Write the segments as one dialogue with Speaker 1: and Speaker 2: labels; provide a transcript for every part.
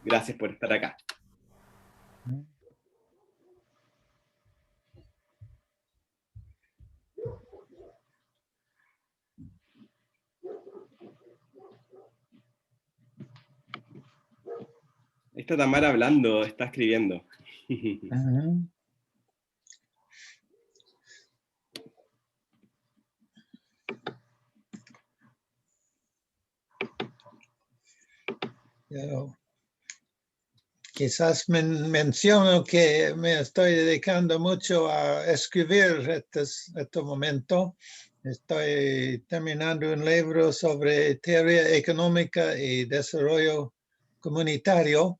Speaker 1: Gracias por estar acá. Está Tamara hablando, está escribiendo.
Speaker 2: Quizás menciono que me estoy dedicando mucho a escribir este momento. Estoy terminando un libro sobre teoría económica y desarrollo comunitario,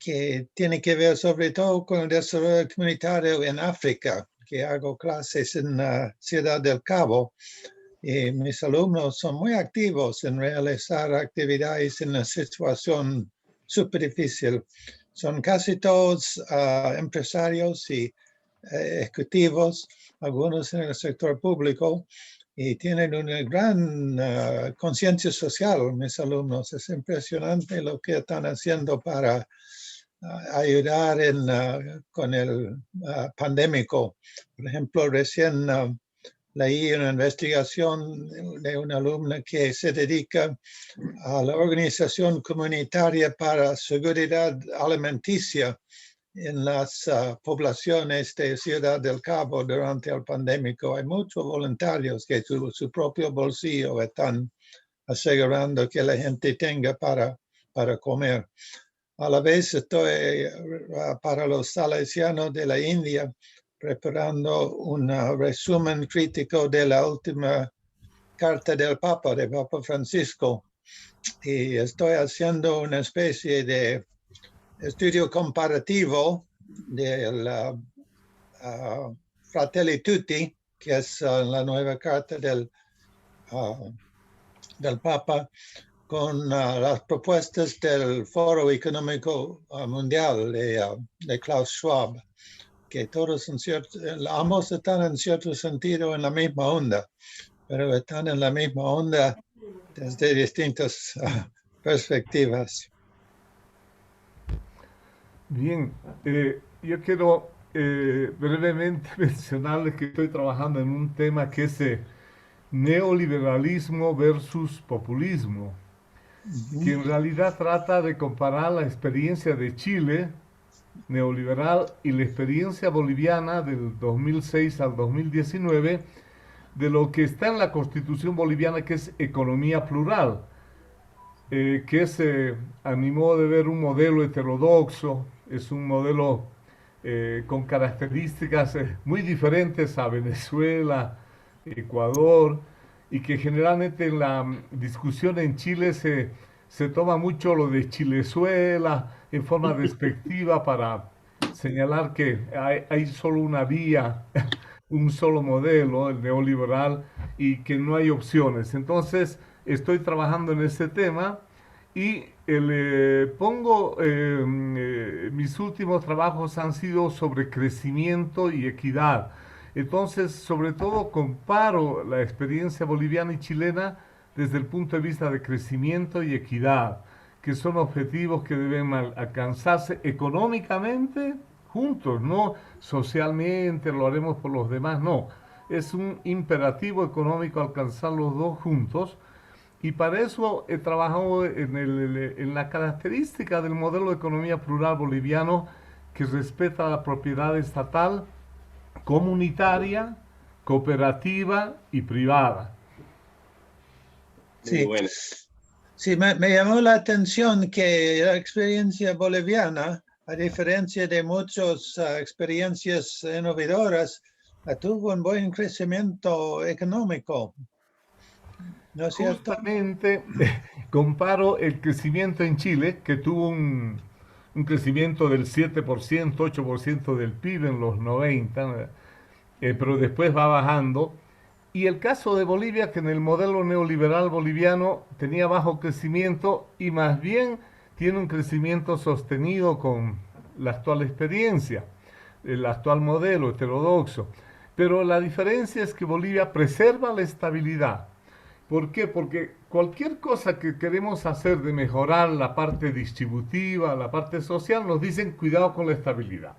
Speaker 2: que tiene que ver sobre todo con el desarrollo comunitario en África, que hago clases en la Ciudad del Cabo. Y mis alumnos son muy activos en realizar actividades en una situación súper difícil. Son casi todos empresarios y ejecutivos, algunos en el sector público, y tienen una gran conciencia social, mis alumnos. Es impresionante lo que están haciendo para ayudar con el pandémico. Por ejemplo, recién leí una investigación de una alumna que se dedica a la organización comunitaria para seguridad alimenticia en las poblaciones de Ciudad del Cabo durante el pandémico. Hay muchos voluntarios que su propio bolsillo están asegurando que la gente tenga para comer. A la vez estoy para los salesianos de la India preparando un resumen crítico de la última carta del Papa, de Papa Francisco, y estoy haciendo una especie de estudio comparativo de la Fratelli Tutti, que es la nueva carta del Papa, con las propuestas del Foro Económico Mundial de Klaus Schwab, que todos ambos están en cierto sentido en la misma onda, pero están en la misma onda desde distintas perspectivas.
Speaker 3: Bien, yo quiero brevemente mencionarles que estoy trabajando en un tema que es neoliberalismo versus populismo, que en realidad trata de comparar la experiencia de Chile neoliberal y la experiencia boliviana del 2006 al 2019 de lo que está en la Constitución boliviana, que es economía plural, que es, a mi modo de ver, un modelo heterodoxo, es un modelo con características muy diferentes a Venezuela, Ecuador, y que generalmente en la discusión en Chile se toma mucho lo de Chilezuela en forma despectiva para señalar que hay solo una vía, un solo modelo, el neoliberal, y que no hay opciones. Entonces, estoy trabajando en ese tema y mis últimos trabajos han sido sobre crecimiento y equidad. Entonces, sobre todo, comparo la experiencia boliviana y chilena desde el punto de vista de crecimiento y equidad, que son objetivos que deben alcanzarse económicamente juntos, no socialmente, lo haremos por los demás, no. Es un imperativo económico alcanzar los dos juntos, y para eso he trabajado en la característica del modelo de economía plural boliviano, que respeta la propiedad estatal, comunitaria, cooperativa y privada.
Speaker 2: Sí, bueno. Sí, me llamó la atención que la experiencia boliviana, a diferencia de muchas experiencias innovadoras, tuvo un buen crecimiento económico. ¿No es cierto?
Speaker 3: Justamente comparo el crecimiento en Chile, que tuvo un crecimiento del 7%, 8% del PIB en los 90, pero después va bajando. Y el caso de Bolivia, que en el modelo neoliberal boliviano tenía bajo crecimiento y más bien tiene un crecimiento sostenido con la actual experiencia, el actual modelo heterodoxo. Pero la diferencia es que Bolivia preserva la estabilidad. ¿Por qué? Porque cualquier cosa que queremos hacer de mejorar la parte distributiva, la parte social, nos dicen cuidado con la estabilidad.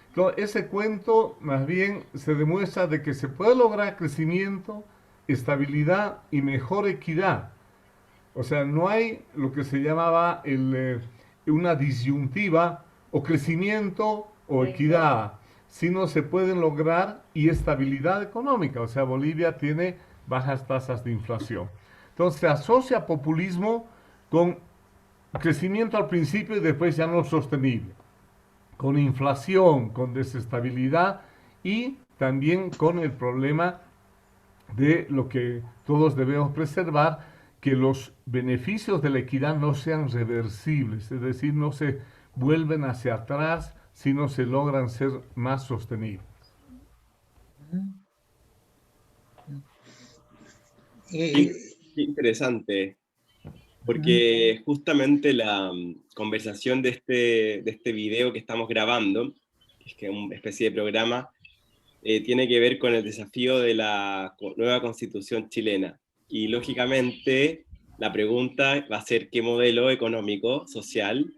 Speaker 3: Entonces, ese cuento más bien se demuestra de que se puede lograr crecimiento, estabilidad y mejor equidad. O sea, no hay lo que se llamaba una disyuntiva o crecimiento o equidad, sino se pueden lograr y estabilidad económica. O sea, Bolivia tiene bajas tasas de inflación. Entonces se asocia populismo con crecimiento al principio y después ya no sostenible, con inflación, con desestabilidad y también con el problema de lo que todos debemos preservar, que los beneficios de la equidad no sean reversibles, es decir, no se vuelven hacia atrás, sino se logran ser más sostenibles.
Speaker 2: Y,
Speaker 1: Qué interesante, porque justamente la conversación de este video que estamos grabando, que es que una especie de programa, tiene que ver con el desafío de la nueva constitución chilena. Y lógicamente la pregunta va a ser qué modelo económico, social,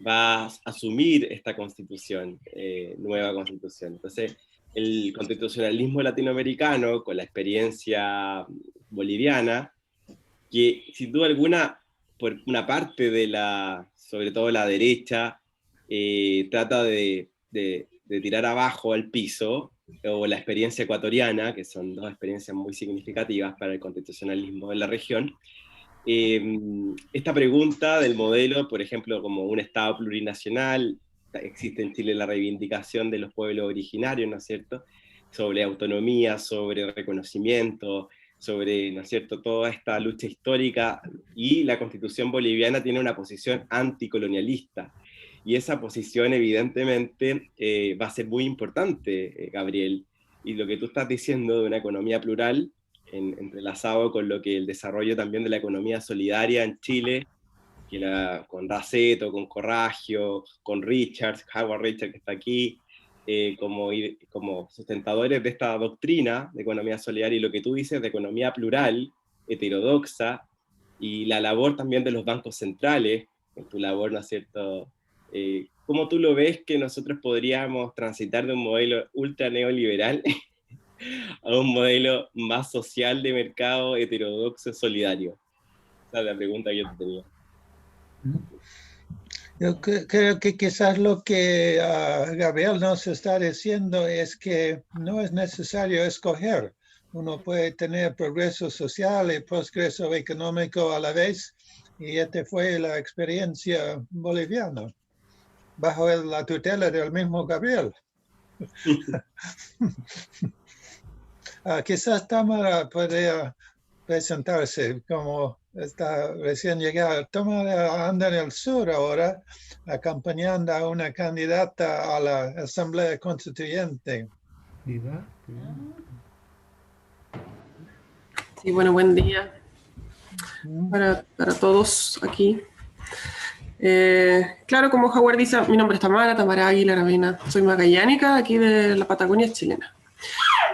Speaker 1: va a asumir esta constitución, nueva constitución. Entonces, el constitucionalismo latinoamericano, con la experiencia boliviana, que sin duda alguna, por una parte de sobre todo la derecha, trata de tirar abajo al piso, o la experiencia ecuatoriana, que son dos experiencias muy significativas para el constitucionalismo de la región. Esta pregunta del modelo, por ejemplo, como un Estado plurinacional, existe en Chile la reivindicación de los pueblos originarios, ¿no es cierto?, sobre autonomía, sobre reconocimiento, sobre, ¿no es cierto?, toda esta lucha histórica, y la Constitución boliviana tiene una posición anticolonialista, y esa posición evidentemente va a ser muy importante, Gabriel, y lo que tú estás diciendo de una economía plural, entrelazado con lo que el desarrollo también de la economía solidaria en Chile, con Raceto, con Corragio, con Richards, Howard Richards que está aquí, como sustentadores de esta doctrina de economía solidaria, y lo que tú dices de economía plural, heterodoxa, y la labor también de los bancos centrales, en tu labor, ¿no es cierto? ¿Cómo tú lo ves que nosotros podríamos transitar de un modelo ultra neoliberal a un modelo más social de mercado, heterodoxo, solidario? Esa es la pregunta que yo te tenía.
Speaker 2: yo creo que quizás lo que Gabriel nos está diciendo es que no es necesario escoger. Uno puede tener progreso social y progreso económico a la vez, y esta fue la experiencia boliviana, bajo la tutela del mismo Gabriel. Quizás Tamara podría presentarse, como está recién llegada. Tamara anda en el sur ahora, acompañando a una candidata a la Asamblea Constituyente.
Speaker 4: Sí, bueno, buen día para todos aquí. Claro, como Howard dice, mi nombre es Tamara Aguilar Avena. Soy magallánica, aquí de la Patagonia chilena.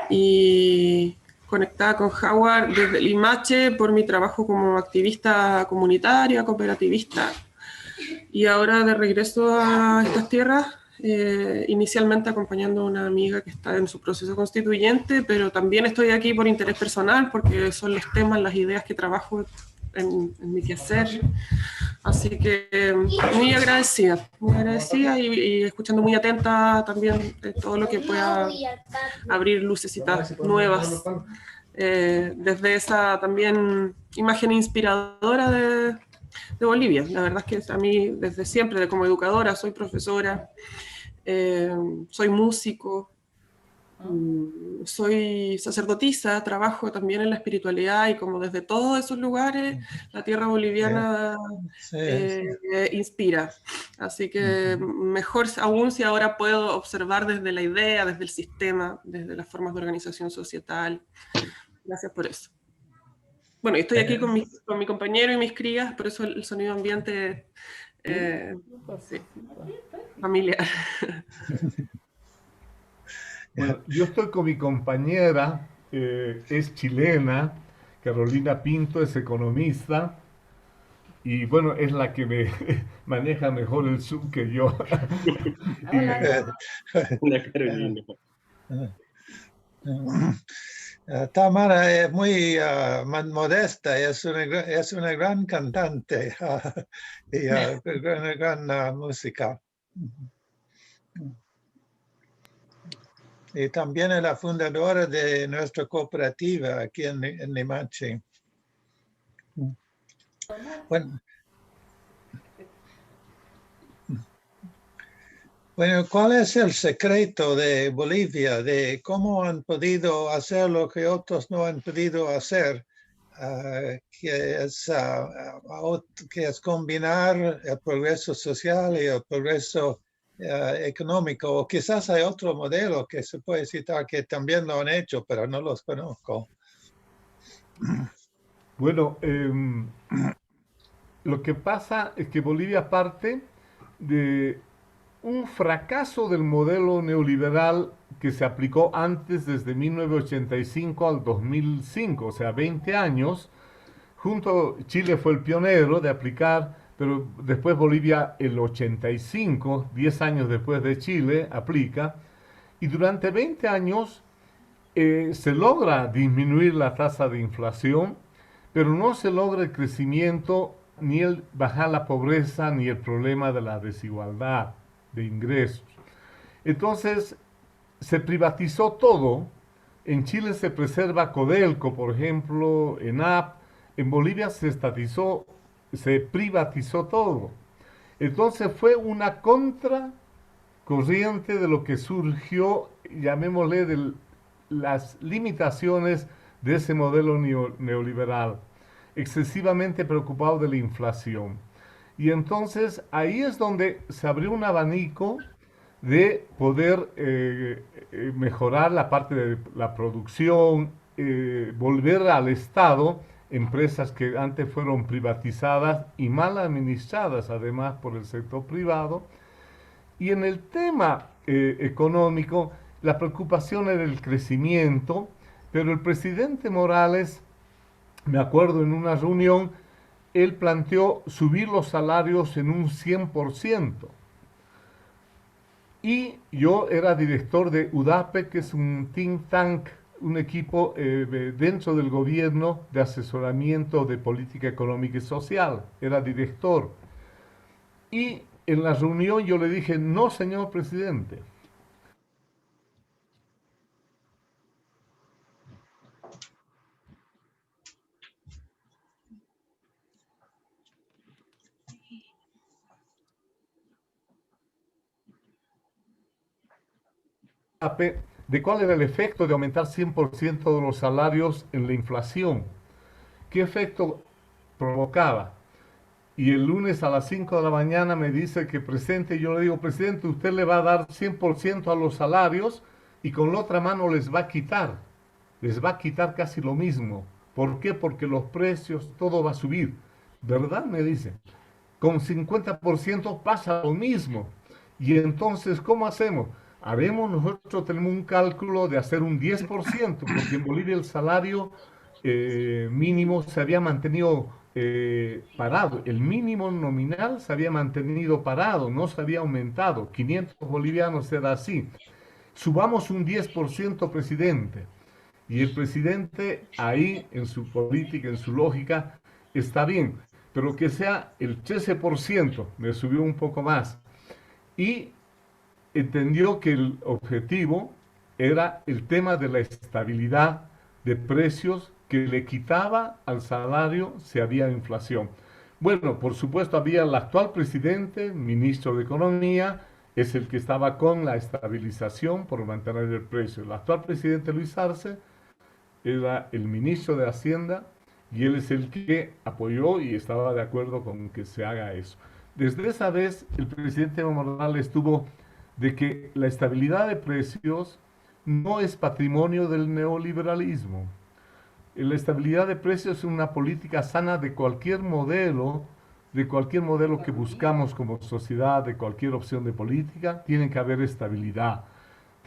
Speaker 4: Y conectada con Howard desde Limache por mi trabajo como activista comunitaria, cooperativista. Y ahora de regreso a estas tierras, inicialmente acompañando a una amiga que está en su proceso constituyente, pero también estoy aquí por interés personal, porque son los temas, las ideas que trabajo en mi quehacer. Así que muy agradecida y escuchando muy atenta también todo lo que pueda abrir lucecitas nuevas, desde esa también imagen inspiradora de Bolivia. La verdad es que a mí desde siempre, como educadora, soy profesora, soy músico, soy sacerdotisa, trabajo también en la espiritualidad, y como desde todos esos lugares la tierra boliviana inspira. Así que mejor aún si ahora puedo observar desde la idea, desde el sistema, desde las formas de organización societal. Gracias por eso. Bueno, estoy aquí con mi compañero y mis crías, por eso el sonido ambiente sí, familiar.
Speaker 3: Bueno, yo estoy con mi compañera, es chilena, Carolina Pinto es economista y bueno, es la que me maneja mejor el Zoom que yo.
Speaker 1: Hola, Carolina.
Speaker 2: Tamara es muy modesta, es una gran cantante y una gran música. Y también es la fundadora de nuestra cooperativa aquí en Limache. Bueno, ¿cuál es el secreto de Bolivia, de cómo han podido hacer lo que otros no han podido hacer, que es combinar el progreso social y el progreso económico? O quizás hay otro modelo que se puede citar que también lo han hecho, pero no los conozco.
Speaker 3: Bueno, lo que pasa es que Bolivia parte de un fracaso del modelo neoliberal que se aplicó antes desde 1985 al 2005, o sea, 20 años. Chile fue el pionero de aplicar, pero después Bolivia el 85, 10 años después de Chile, aplica. Y durante 20 años se logra disminuir la tasa de inflación, pero no se logra el crecimiento, ni el bajar la pobreza, ni el problema de la desigualdad de ingresos. Entonces, se privatizó todo. En Chile se preserva Codelco, por ejemplo, ENAP. En Bolivia se estatizó, se privatizó todo. Entonces fue una contracorriente de lo que surgió, llamémosle, de las limitaciones de ese modelo neoliberal, excesivamente preocupado de la inflación. Y entonces ahí es donde se abrió un abanico de poder mejorar la parte de la producción, volver al Estado empresas que antes fueron privatizadas y mal administradas además por el sector privado. Y en el tema económico, la preocupación era el crecimiento, pero el presidente Morales, me acuerdo en una reunión, él planteó subir los salarios en un 100%. Y yo era director de UDAPE, que es un think tank, un equipo dentro del gobierno de asesoramiento de política económica y social. Era director. Y en la reunión yo le dije, no, señor presidente. De cuál era el efecto de aumentar 100% de los salarios en la inflación. ¿Qué efecto provocaba? Y el lunes a las 5 de la mañana me dice que presidente, yo le digo, presidente, usted le va a dar 100% a los salarios y con la otra mano les va a quitar casi lo mismo. ¿Por qué? Porque los precios, todo va a subir. ¿Verdad? Me dice. Con 50% pasa lo mismo. Y entonces, ¿cómo hacemos? Nosotros tenemos un cálculo de hacer un 10%, porque en Bolivia el salario mínimo se había mantenido parado. El mínimo nominal se había mantenido parado, no se había aumentado. 500 bolivianos era así. Subamos un 10%, presidente. Y el presidente ahí, en su política, en su lógica, está bien, pero que sea el 13%, me subió un poco más. Y entendió que el objetivo era el tema de la estabilidad de precios que le quitaba al salario si había inflación. Bueno, por supuesto había el actual presidente, ministro de Economía, es el que estaba con la estabilización por mantener el precio. El actual presidente Luis Arce era el ministro de Hacienda y él es el que apoyó y estaba de acuerdo con que se haga eso. Desde esa vez el presidente Evo Morales tuvo de que la estabilidad de precios no es patrimonio del neoliberalismo. La estabilidad de precios es una política sana de cualquier modelo que buscamos como sociedad, de cualquier opción de política, tiene que haber estabilidad.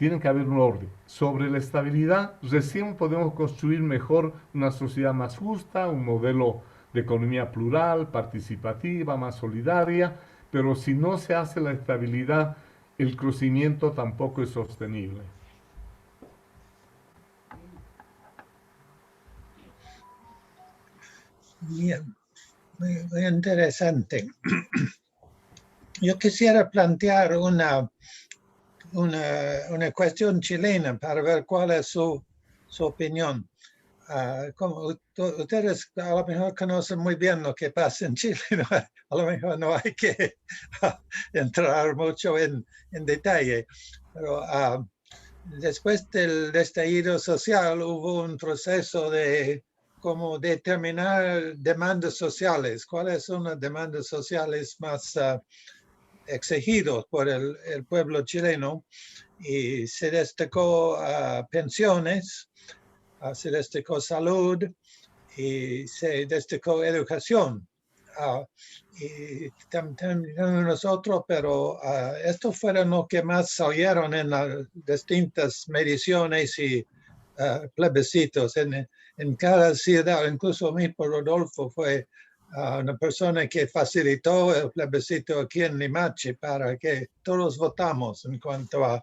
Speaker 3: Tiene que haber un orden. Sobre la estabilidad, recién podemos construir mejor una sociedad más justa, un modelo de economía plural, participativa, más solidaria, pero si no se hace la estabilidad, el crecimiento tampoco es sostenible.
Speaker 2: Bien, muy interesante. Yo quisiera plantear una cuestión chilena para ver cuál es su opinión. Como ustedes a lo mejor conocen muy bien lo que pasa en Chile, ¿no? A lo mejor no hay que entrar mucho en detalle, pero después del estallido social hubo un proceso de cómo determinar demandas sociales, cuáles son las demandas sociales más exigidos por el pueblo chileno, y se destacó pensiones, se destacó salud y se destacó educación. Y también nosotros, pero estos fueron los que más salieron en las distintas mediciones y plebiscitos en cada ciudad. Incluso mismo Rodolfo fue una persona que facilitó el plebiscito aquí en Limache para que todos votamos en cuanto a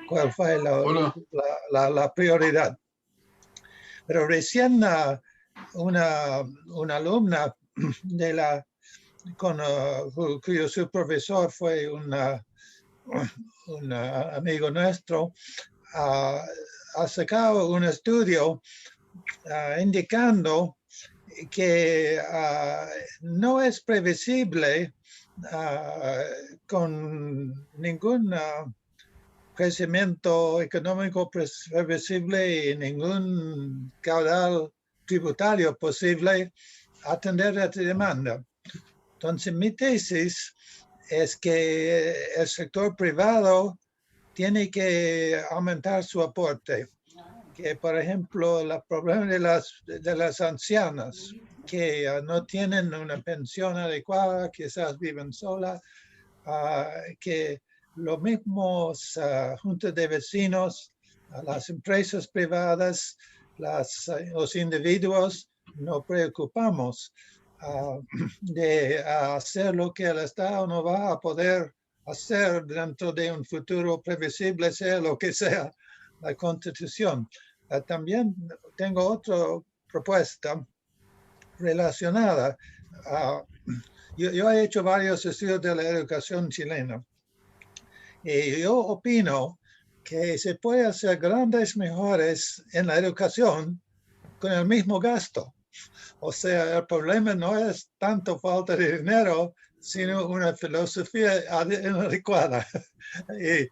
Speaker 2: cuál fue la prioridad. Pero recién una alumna de cuyo su profesor fue un amigo nuestro, ha sacado un estudio indicando que no es previsible con ningún crecimiento económico previsible y ningún caudal tributario posible atender a esta demanda. Entonces, mi tesis es que el sector privado tiene que aumentar su aporte. Que, por ejemplo, el problema de las ancianas que no tienen una pensión adecuada, quizás viven solas, que los mismos juntas de vecinos, las empresas privadas, los individuos, nos preocupamos de hacer lo que el Estado no va a poder hacer dentro de un futuro previsible, sea lo que sea la Constitución. También tengo otra propuesta relacionada. Yo he hecho varios estudios de la educación chilena y yo opino que se puede hacer grandes mejoras en la educación con el mismo gasto. O sea, el problema no es tanto falta de dinero, sino una filosofía inadecuada. Y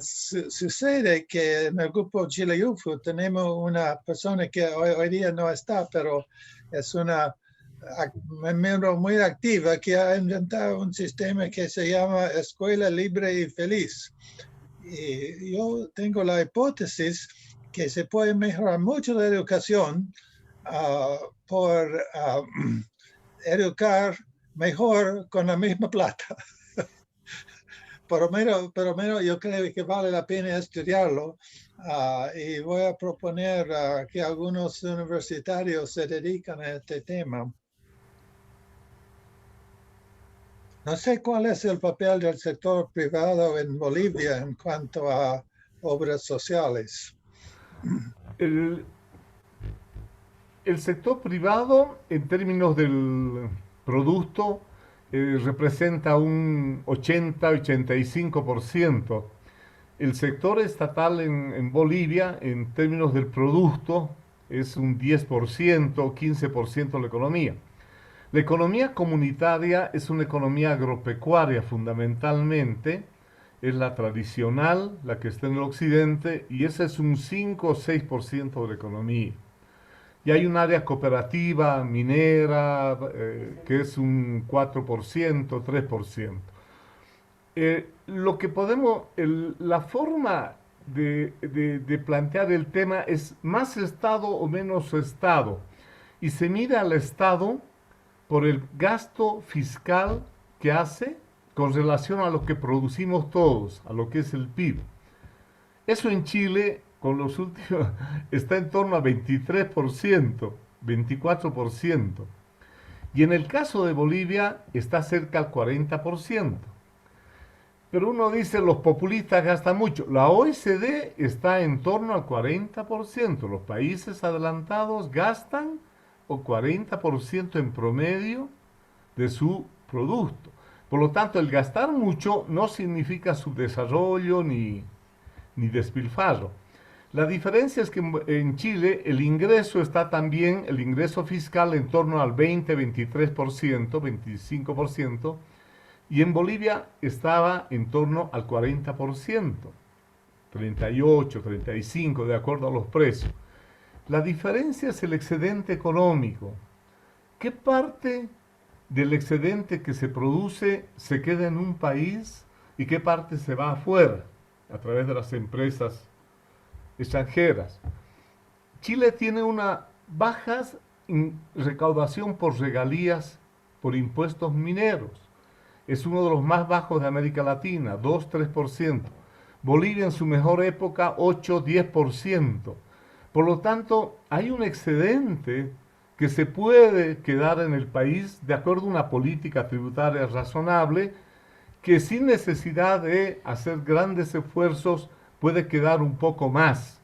Speaker 2: sucede que en el grupo Chile UFU tenemos una persona que hoy día no está, pero es una miembro muy activa que ha inventado un sistema que se llama Escuela Libre y Feliz. Y yo tengo la hipótesis que se puede mejorar mucho la educación por educar mejor con la misma plata. Pero menos yo creo que vale la pena estudiarlo y voy a proponer que algunos universitarios se dedican a este tema. No sé cuál es el papel del sector privado en Bolivia en cuanto a obras sociales.
Speaker 3: El sector privado, en términos del producto, representa un 80-85%. El sector estatal en Bolivia, en términos del producto, es un 10%, 15% de la economía. La economía comunitaria es una economía agropecuaria fundamentalmente, es la tradicional, la que está en el occidente, y ese es un 5 o 6% de la economía. Y hay un área cooperativa, minera, que es un 4%, 3%. Lo que podemos, la forma de plantear el tema es más Estado o menos Estado. Y se mira al Estado por el gasto fiscal que hace con relación a lo que producimos todos, a lo que es el PIB. Eso en Chile, con los últimos, está en torno a 23%, 24%. Y en el caso de Bolivia está cerca al 40%. Pero uno dice, los populistas gastan mucho. La OECD está en torno al 40%. Los países adelantados gastan el 40% en promedio de su producto. Por lo tanto, el gastar mucho no significa subdesarrollo ni despilfarro. La diferencia es que en Chile el ingreso está también, el ingreso fiscal en torno al 20, 23%, 25%, y en Bolivia estaba en torno al 40%, 38, 35, de acuerdo a los precios. La diferencia es el excedente económico. ¿Qué parte del excedente que se produce se queda en un país y qué parte se va afuera a través de las empresas extranjeras? Chile tiene una baja recaudación por regalías, por impuestos mineros. Es uno de los más bajos de América Latina, 2-3%. Bolivia en su mejor época, 8-10%. Por lo tanto, hay un excedente que se puede quedar en el país de acuerdo a una política tributaria razonable, que sin necesidad de hacer grandes esfuerzos puede quedar un poco más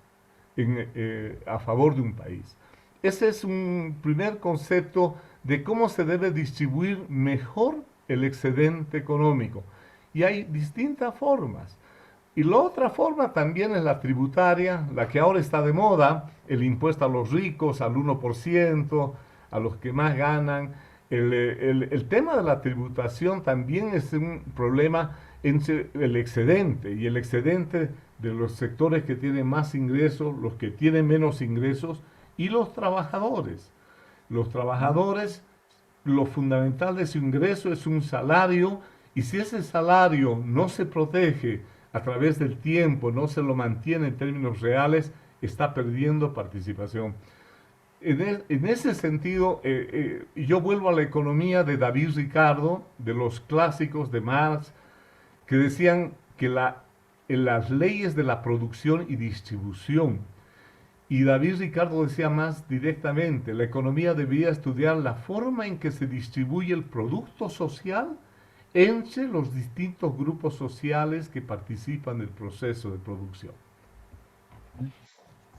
Speaker 3: a favor de un país. Ese es un primer concepto de cómo se debe distribuir mejor el excedente económico. Y hay distintas formas. Y la otra forma también es la tributaria, la que ahora está de moda, el impuesto a los ricos, al 1%, a los que más ganan. El tema de la tributación también es un problema entre el excedente y el excedente de los sectores que tienen más ingresos, los que tienen menos ingresos y los trabajadores. Los trabajadores, lo fundamental de su ingreso es un salario, y si ese salario no se protege a través del tiempo, no se lo mantiene en términos reales, está perdiendo participación. En ese sentido, yo vuelvo a la economía de David Ricardo, de los clásicos de Marx, que decían que en las leyes de la producción y distribución, y David Ricardo decía más directamente, la economía debía estudiar la forma en que se distribuye el producto social entre los distintos grupos sociales que participan del proceso de producción.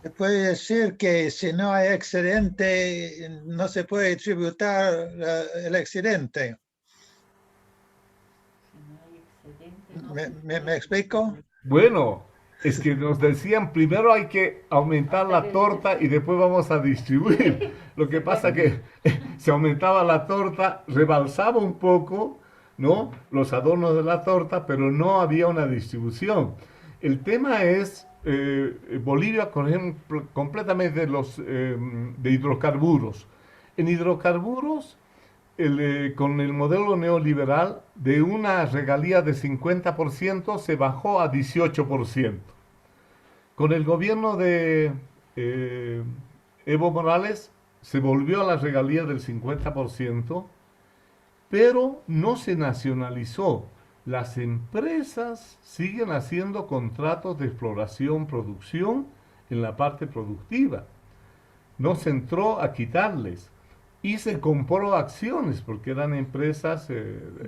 Speaker 2: Se puede decir que si no hay excedente, no se puede tributar el excedente. ¿Me explico?
Speaker 3: Bueno, es que nos decían primero hay que aumentar la torta y después vamos a distribuir. Lo que pasa que se aumentaba la torta, rebalsaba un poco, ¿no?, los adornos de la torta, pero no había una distribución. El tema es, Bolivia, por ejemplo, completamente de hidrocarburos. En hidrocarburos, con el modelo neoliberal, de una regalía de 50% se bajó a 18%. Con el gobierno de Evo Morales se volvió a la regalía del 50%, pero no se nacionalizó. Las empresas siguen haciendo contratos de exploración, producción en la parte productiva. No se entró a quitarles. Y se compró acciones, porque eran empresas,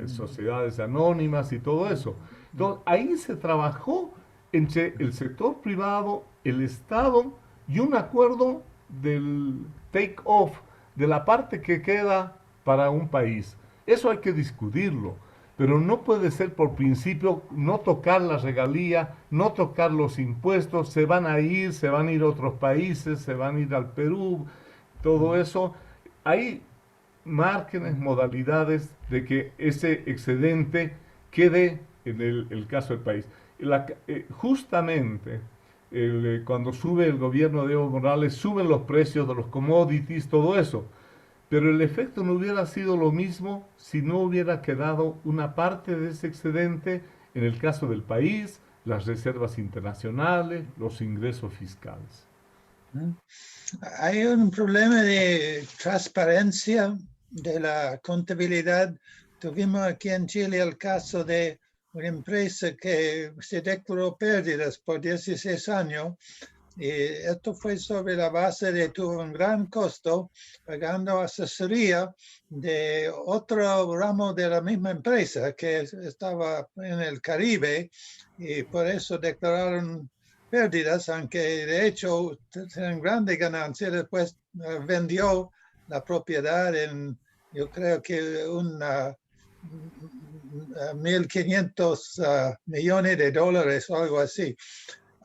Speaker 3: sociedades anónimas y todo eso. Entonces, ahí se trabajó entre el sector privado, el Estado, y un acuerdo del take-off, de la parte que queda para un país. Eso hay que discutirlo, pero no puede ser por principio no tocar la regalía, no tocar los impuestos, se van a ir a otros países, se van a ir al Perú, todo eso. Hay márgenes, modalidades de que ese excedente quede en el caso del país. Justamente cuando sube el gobierno de Evo Morales, suben los precios de los commodities, todo eso. Pero el efecto no hubiera sido lo mismo si no hubiera quedado una parte de ese excedente en el caso del país, las reservas internacionales, los ingresos fiscales.
Speaker 2: Hay un problema de transparencia de la contabilidad. Tuvimos aquí en Chile el caso de una empresa que se declaró pérdidas por 16 años. Y esto fue sobre la base de tuvo un gran costo pagando asesoría de otro ramo de la misma empresa que estaba en el Caribe, y por eso declararon pérdidas, aunque de hecho tenían grandes ganancias. Después vendió la propiedad en, yo creo que 1.500 millones de dólares o algo así.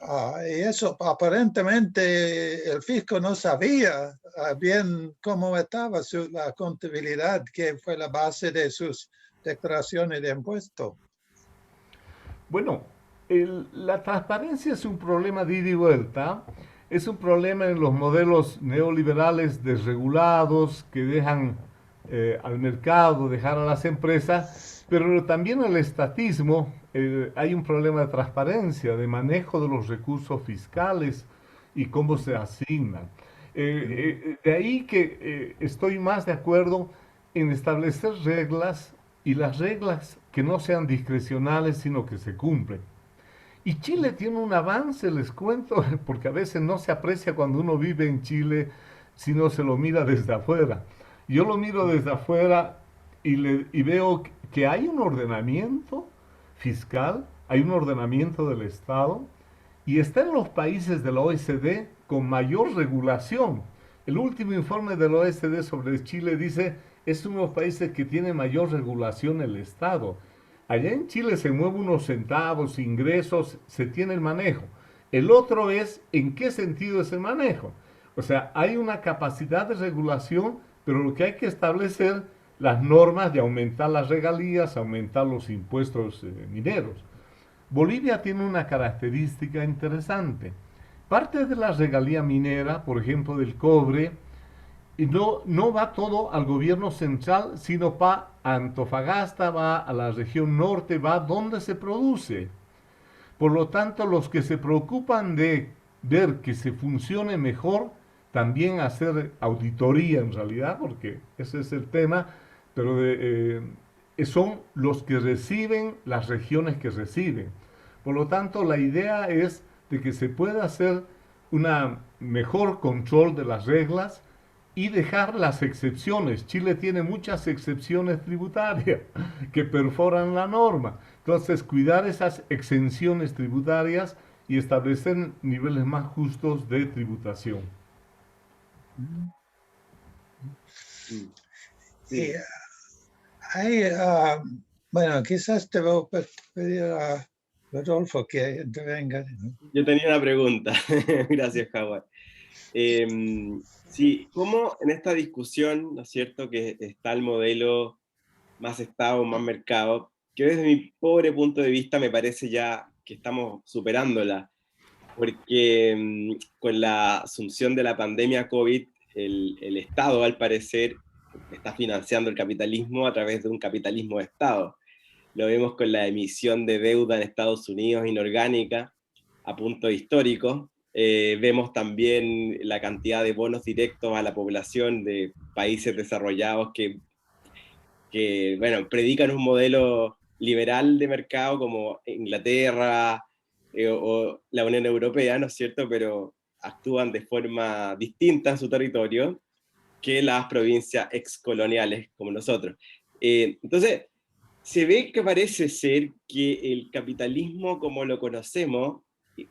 Speaker 2: Y eso aparentemente el fisco no sabía bien cómo estaba la contabilidad, que fue la base de sus declaraciones de impuestos.
Speaker 3: Bueno, la transparencia es un problema de ida y vuelta. Es un problema en los modelos neoliberales desregulados que dejan al mercado, dejar a las empresas, pero también el estatismo. Hay un problema de transparencia, de manejo de los recursos fiscales y cómo se asignan. De ahí que estoy más de acuerdo en establecer reglas, y las reglas que no sean discrecionales, sino que se cumplen. Y Chile tiene un avance, les cuento, porque a veces no se aprecia cuando uno vive en Chile si no se lo mira desde afuera. Yo lo miro desde afuera y veo que hay un ordenamiento fiscal, hay un ordenamiento del Estado, y está en los países de la OECD con mayor regulación. El último informe de la OECD sobre Chile dice es uno de los países que tiene mayor regulación el Estado. Allá en Chile se mueve unos centavos, ingresos, se tiene el manejo. El otro es en qué sentido es el manejo. O sea, hay una capacidad de regulación, pero lo que hay que establecer las normas de aumentar las regalías, aumentar los impuestos mineros. Bolivia tiene una característica interesante. Parte de la regalía minera, por ejemplo, del cobre, y no va todo al gobierno central, sino va a Antofagasta, va a la región norte, va donde se produce. Por lo tanto, los que se preocupan de ver que se funcione mejor, también hacer auditoría en realidad, porque ese es el tema, pero son los que reciben las regiones que reciben. Por lo tanto, la idea es de que se pueda hacer un mejor control de las reglas y dejar las excepciones. Chile tiene muchas excepciones tributarias que perforan la norma. Entonces, cuidar esas exenciones tributarias y establecer niveles más justos de tributación.
Speaker 2: Sí. Bueno, quizás te voy a pedir a Rodolfo que intervenga.
Speaker 1: Yo tenía una pregunta. Gracias, Howard. Sí, ¿cómo en esta discusión, ¿no es cierto?, que está el modelo más Estado, más mercado, que desde mi pobre punto de vista me parece ya que estamos superándola, porque con la asunción de la pandemia COVID, el Estado, al parecer, está financiando el capitalismo a través de un capitalismo de Estado. Lo vemos con la emisión de deuda en Estados Unidos inorgánica, a punto histórico. Vemos también la cantidad de bonos directos a la población de países desarrollados que bueno, predican un modelo liberal de mercado como Inglaterra o la Unión Europea, ¿no es cierto?, pero actúan de forma distinta en su territorio que las provincias excoloniales como nosotros. Entonces, se ve que parece ser que el capitalismo como lo conocemos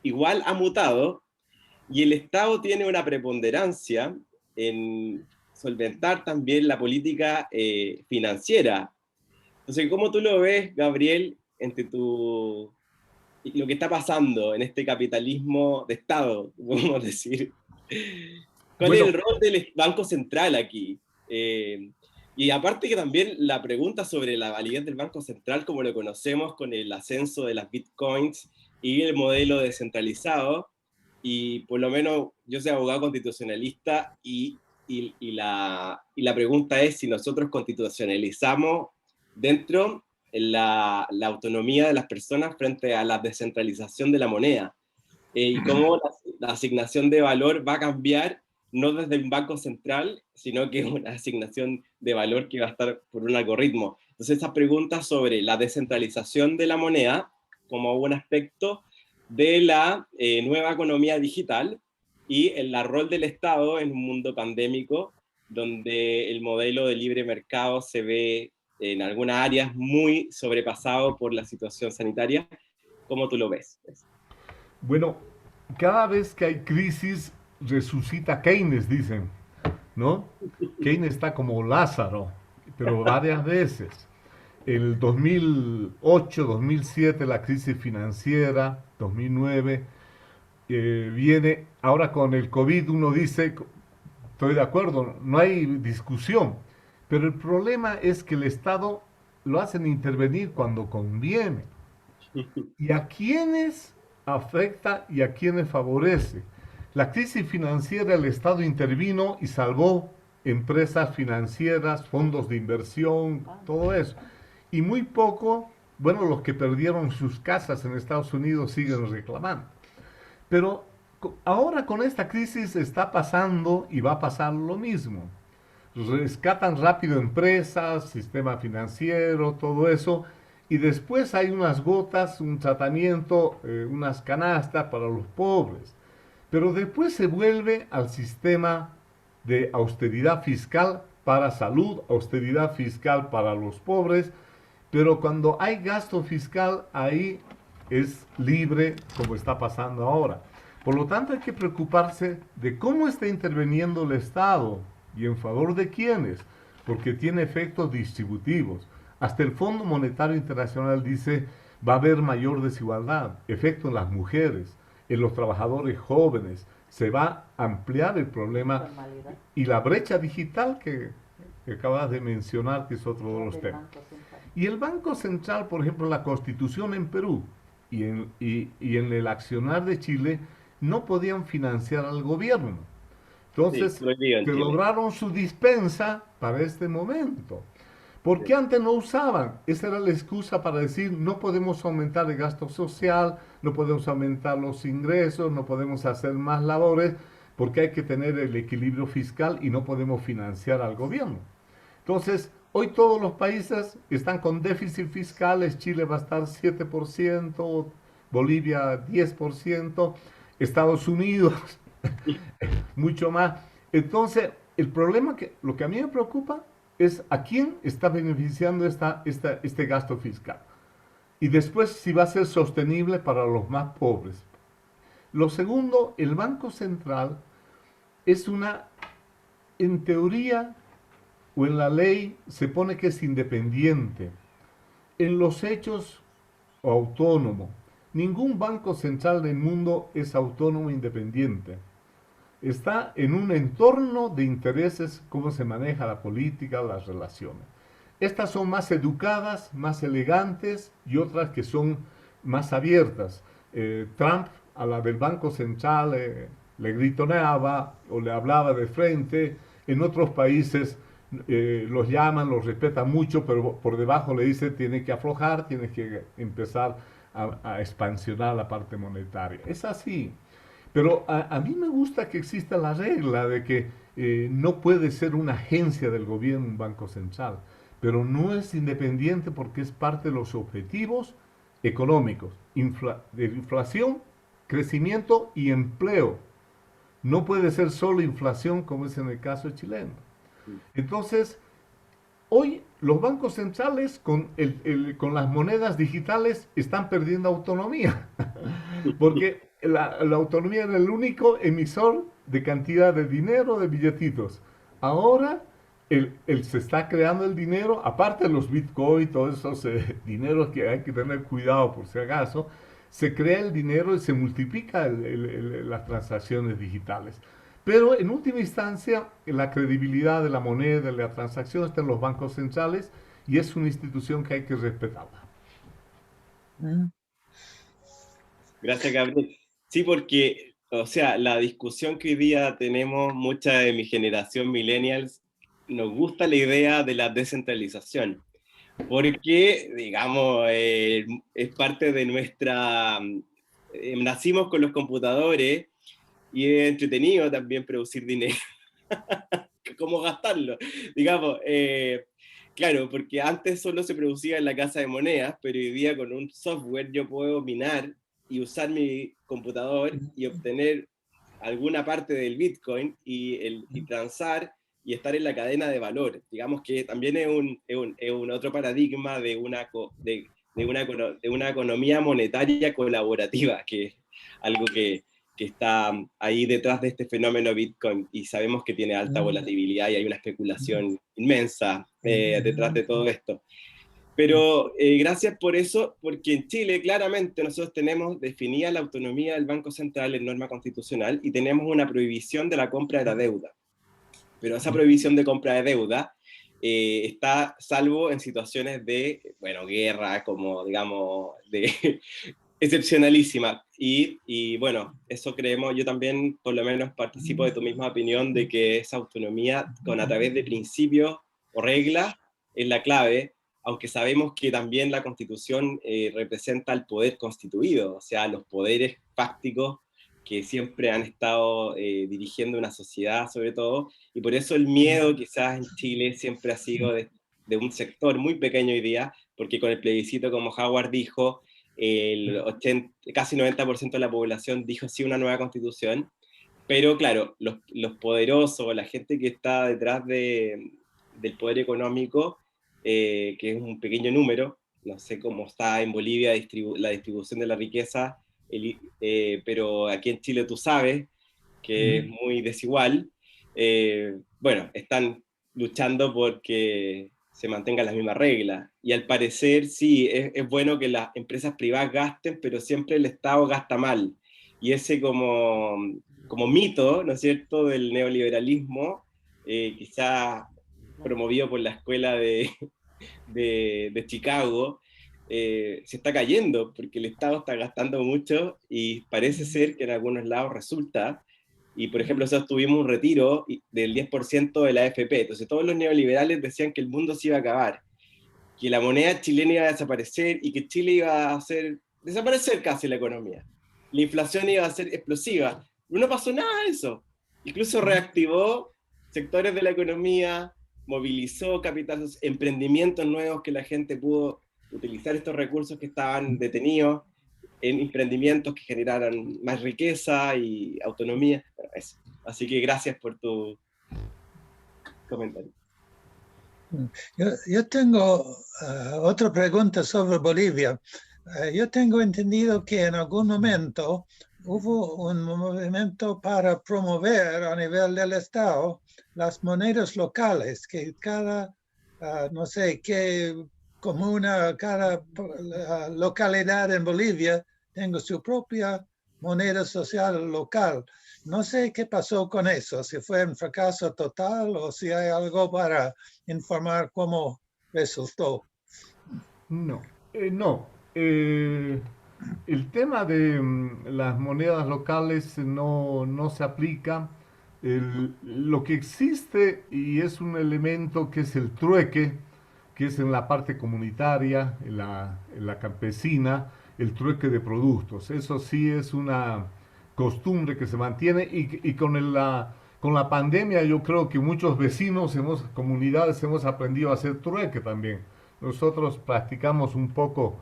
Speaker 1: igual ha mutado, y el Estado tiene una preponderancia en solventar también la política financiera. Entonces, ¿cómo tú lo ves, Gabriel, entre lo que está pasando en este capitalismo de Estado, podemos decir? ¿Cuál es el rol del Banco Central aquí? Y aparte que también la pregunta sobre la validez del Banco Central, como lo conocemos con el ascenso de las bitcoins y el modelo descentralizado, y por lo menos yo soy abogado constitucionalista y la pregunta es si nosotros constitucionalizamos dentro la autonomía de las personas frente a la descentralización de la moneda, y cómo la asignación de valor va a cambiar no desde un banco central, sino que una asignación de valor que va a estar por un algoritmo. Entonces, esta pregunta sobre la descentralización de la moneda como un aspecto de la nueva economía digital y el rol del Estado en un mundo pandémico donde el modelo de libre mercado se ve en algunas áreas muy sobrepasado por la situación sanitaria. ¿Cómo tú lo ves?
Speaker 3: Bueno, cada vez que hay crisis resucita Keynes, dicen, ¿no? Keynes está como Lázaro, pero varias veces. El 2008, 2007, la crisis financiera, 2009, viene ahora con el COVID, uno dice, estoy de acuerdo, no hay discusión, pero el problema es que el Estado lo hacen intervenir cuando conviene. ¿Y a quiénes afecta y a quiénes favorece? La crisis financiera, el Estado intervino y salvó empresas financieras, fondos de inversión, todo eso. Y muy poco, bueno, los que perdieron sus casas en Estados Unidos siguen reclamando. Pero ahora con esta crisis está pasando y va a pasar lo mismo. Rescatan rápido empresas, sistema financiero, todo eso, y después hay unas gotas, un tratamiento, unas canastas para los pobres. Pero después se vuelve al sistema de austeridad fiscal para salud, austeridad fiscal para los pobres, pero cuando hay gasto fiscal, ahí es libre, como está pasando ahora. Por lo tanto, hay que preocuparse de cómo está interviniendo el Estado y en favor de quiénes, porque tiene efectos distributivos. Hasta el Fondo Monetario Internacional dice va a haber mayor desigualdad, efecto en las mujeres, en los trabajadores jóvenes, se va a ampliar el problema y la brecha digital que acabas de mencionar, que es otro de los temas. Y el Banco Central, por ejemplo, la Constitución en Perú y en el accionar de Chile, no podían financiar al gobierno. Entonces,
Speaker 1: Sí,
Speaker 3: que lograron su dispensa para este momento. ¿Por qué antes no usaban? Esa era la excusa para decir, no podemos aumentar el gasto social, no podemos aumentar los ingresos, no podemos hacer más labores, porque hay que tener el equilibrio fiscal y no podemos financiar al gobierno. Entonces, hoy todos los países están con déficit fiscales, Chile va a estar 7%, Bolivia 10%, Estados Unidos mucho más. Entonces, el problema lo que a mí me preocupa es a quién está beneficiando este gasto fiscal. Y después, si va a ser sostenible para los más pobres. Lo segundo, el Banco Central es en teoría o en la ley se pone que es independiente. En los hechos, autónomo. Ningún banco central del mundo es autónomo e independiente. Está en un entorno de intereses, cómo se maneja la política, las relaciones. Estas son más educadas, más elegantes y otras que son más abiertas. Trump a la del Banco Central le gritoneaba o le hablaba de frente. En otros países los llaman, los respetan mucho, pero por debajo le dice tiene que aflojar, tiene que empezar a expansionar la parte monetaria. Es así. Pero a mí me gusta que exista la regla de que no puede ser una agencia del gobierno un banco central, pero no es independiente porque es parte de los objetivos económicos, de inflación, crecimiento y empleo. No puede ser solo inflación como es en el caso chileno. Entonces, hoy los bancos centrales con las monedas digitales están perdiendo autonomía, porque la autonomía era el único emisor de cantidad de dinero, de billetitos. Ahora se está creando el dinero, aparte de los bitcoin, todos esos dineros que hay que tener cuidado por si acaso, se crea el dinero y se multiplica las transacciones digitales. Pero en última instancia, la credibilidad de la moneda, de la transacción, está en los bancos centrales y es una institución que hay que respetarla.
Speaker 1: Gracias, Gabriel. Sí, porque, o sea, la discusión que hoy día tenemos, mucha de mi generación millennials, nos gusta la idea de la descentralización, porque, digamos, es parte de nacimos con los computadores y es entretenido también producir dinero. ¿Cómo gastarlo? Digamos, Claro, porque antes solo se producía en la casa de monedas, pero hoy día con un software yo puedo minar y usar mi computador y obtener alguna parte del Bitcoin y transar y estar en la cadena de valor. Digamos que también es un otro paradigma de una economía monetaria colaborativa, que es algo que está ahí detrás de este fenómeno Bitcoin, y sabemos que tiene alta volatilidad y hay una especulación inmensa detrás de todo esto. Pero gracias por eso, porque en Chile claramente nosotros tenemos definida la autonomía del Banco Central en norma constitucional y tenemos una prohibición de la compra de la deuda. Pero esa prohibición de compra de deuda está salvo en situaciones de, bueno, guerra, como digamos, excepcionalísima. Y bueno, eso creemos, yo también por lo menos participo de tu misma opinión de que esa autonomía a través de principios o reglas es la clave, aunque sabemos que también la Constitución representa el poder constituido, o sea, los poderes fácticos que siempre han estado dirigiendo una sociedad sobre todo, y por eso el miedo quizás en Chile siempre ha sido de un sector muy pequeño hoy día, porque con el plebiscito, como Howard dijo, casi 90% de la población dijo sí una nueva constitución, pero claro, los poderosos, la gente que está detrás del poder económico, que es un pequeño número, no sé cómo está en Bolivia la distribución de la riqueza, pero aquí en Chile tú sabes que es muy desigual. Bueno, están luchando porque se mantengan las mismas reglas. Y al parecer sí, es bueno que las empresas privadas gasten, pero siempre el Estado gasta mal. Y ese como mito, ¿no es cierto?, del neoliberalismo, quizás promovido por la escuela de Chicago, se está cayendo, porque el Estado está gastando mucho y parece ser que en algunos lados resulta. Y por ejemplo, nosotros tuvimos un retiro del 10% de la AFP. Entonces todos los neoliberales decían que el mundo se iba a acabar, que la moneda chilena iba a desaparecer y que Chile iba a hacer desaparecer casi la economía. La inflación iba a ser explosiva. No pasó nada de eso. Incluso reactivó sectores de la economía, movilizó capital, emprendimientos nuevos que la gente pudo utilizar estos recursos que estaban detenidos en emprendimientos que generaran más riqueza y autonomía. Bueno, eso. Así que gracias por tu comentario.
Speaker 2: Yo tengo otra pregunta sobre Bolivia. Yo tengo entendido que en algún momento hubo un movimiento para promover a nivel del Estado las monedas locales, que cada, no sé, qué comuna, cada localidad en Bolivia tenga su propia moneda social local. No sé qué pasó con eso, si fue un fracaso total o si hay algo para informar cómo resultó.
Speaker 3: No, no. El tema de las monedas locales no se aplica. Lo que existe y es un elemento que es el trueque, que es en la parte comunitaria, en la campesina, el trueque de productos. Eso sí es una costumbre que se mantiene y con la pandemia yo creo que muchos vecinos, comunidades hemos aprendido a hacer trueque también. Nosotros practicamos un poco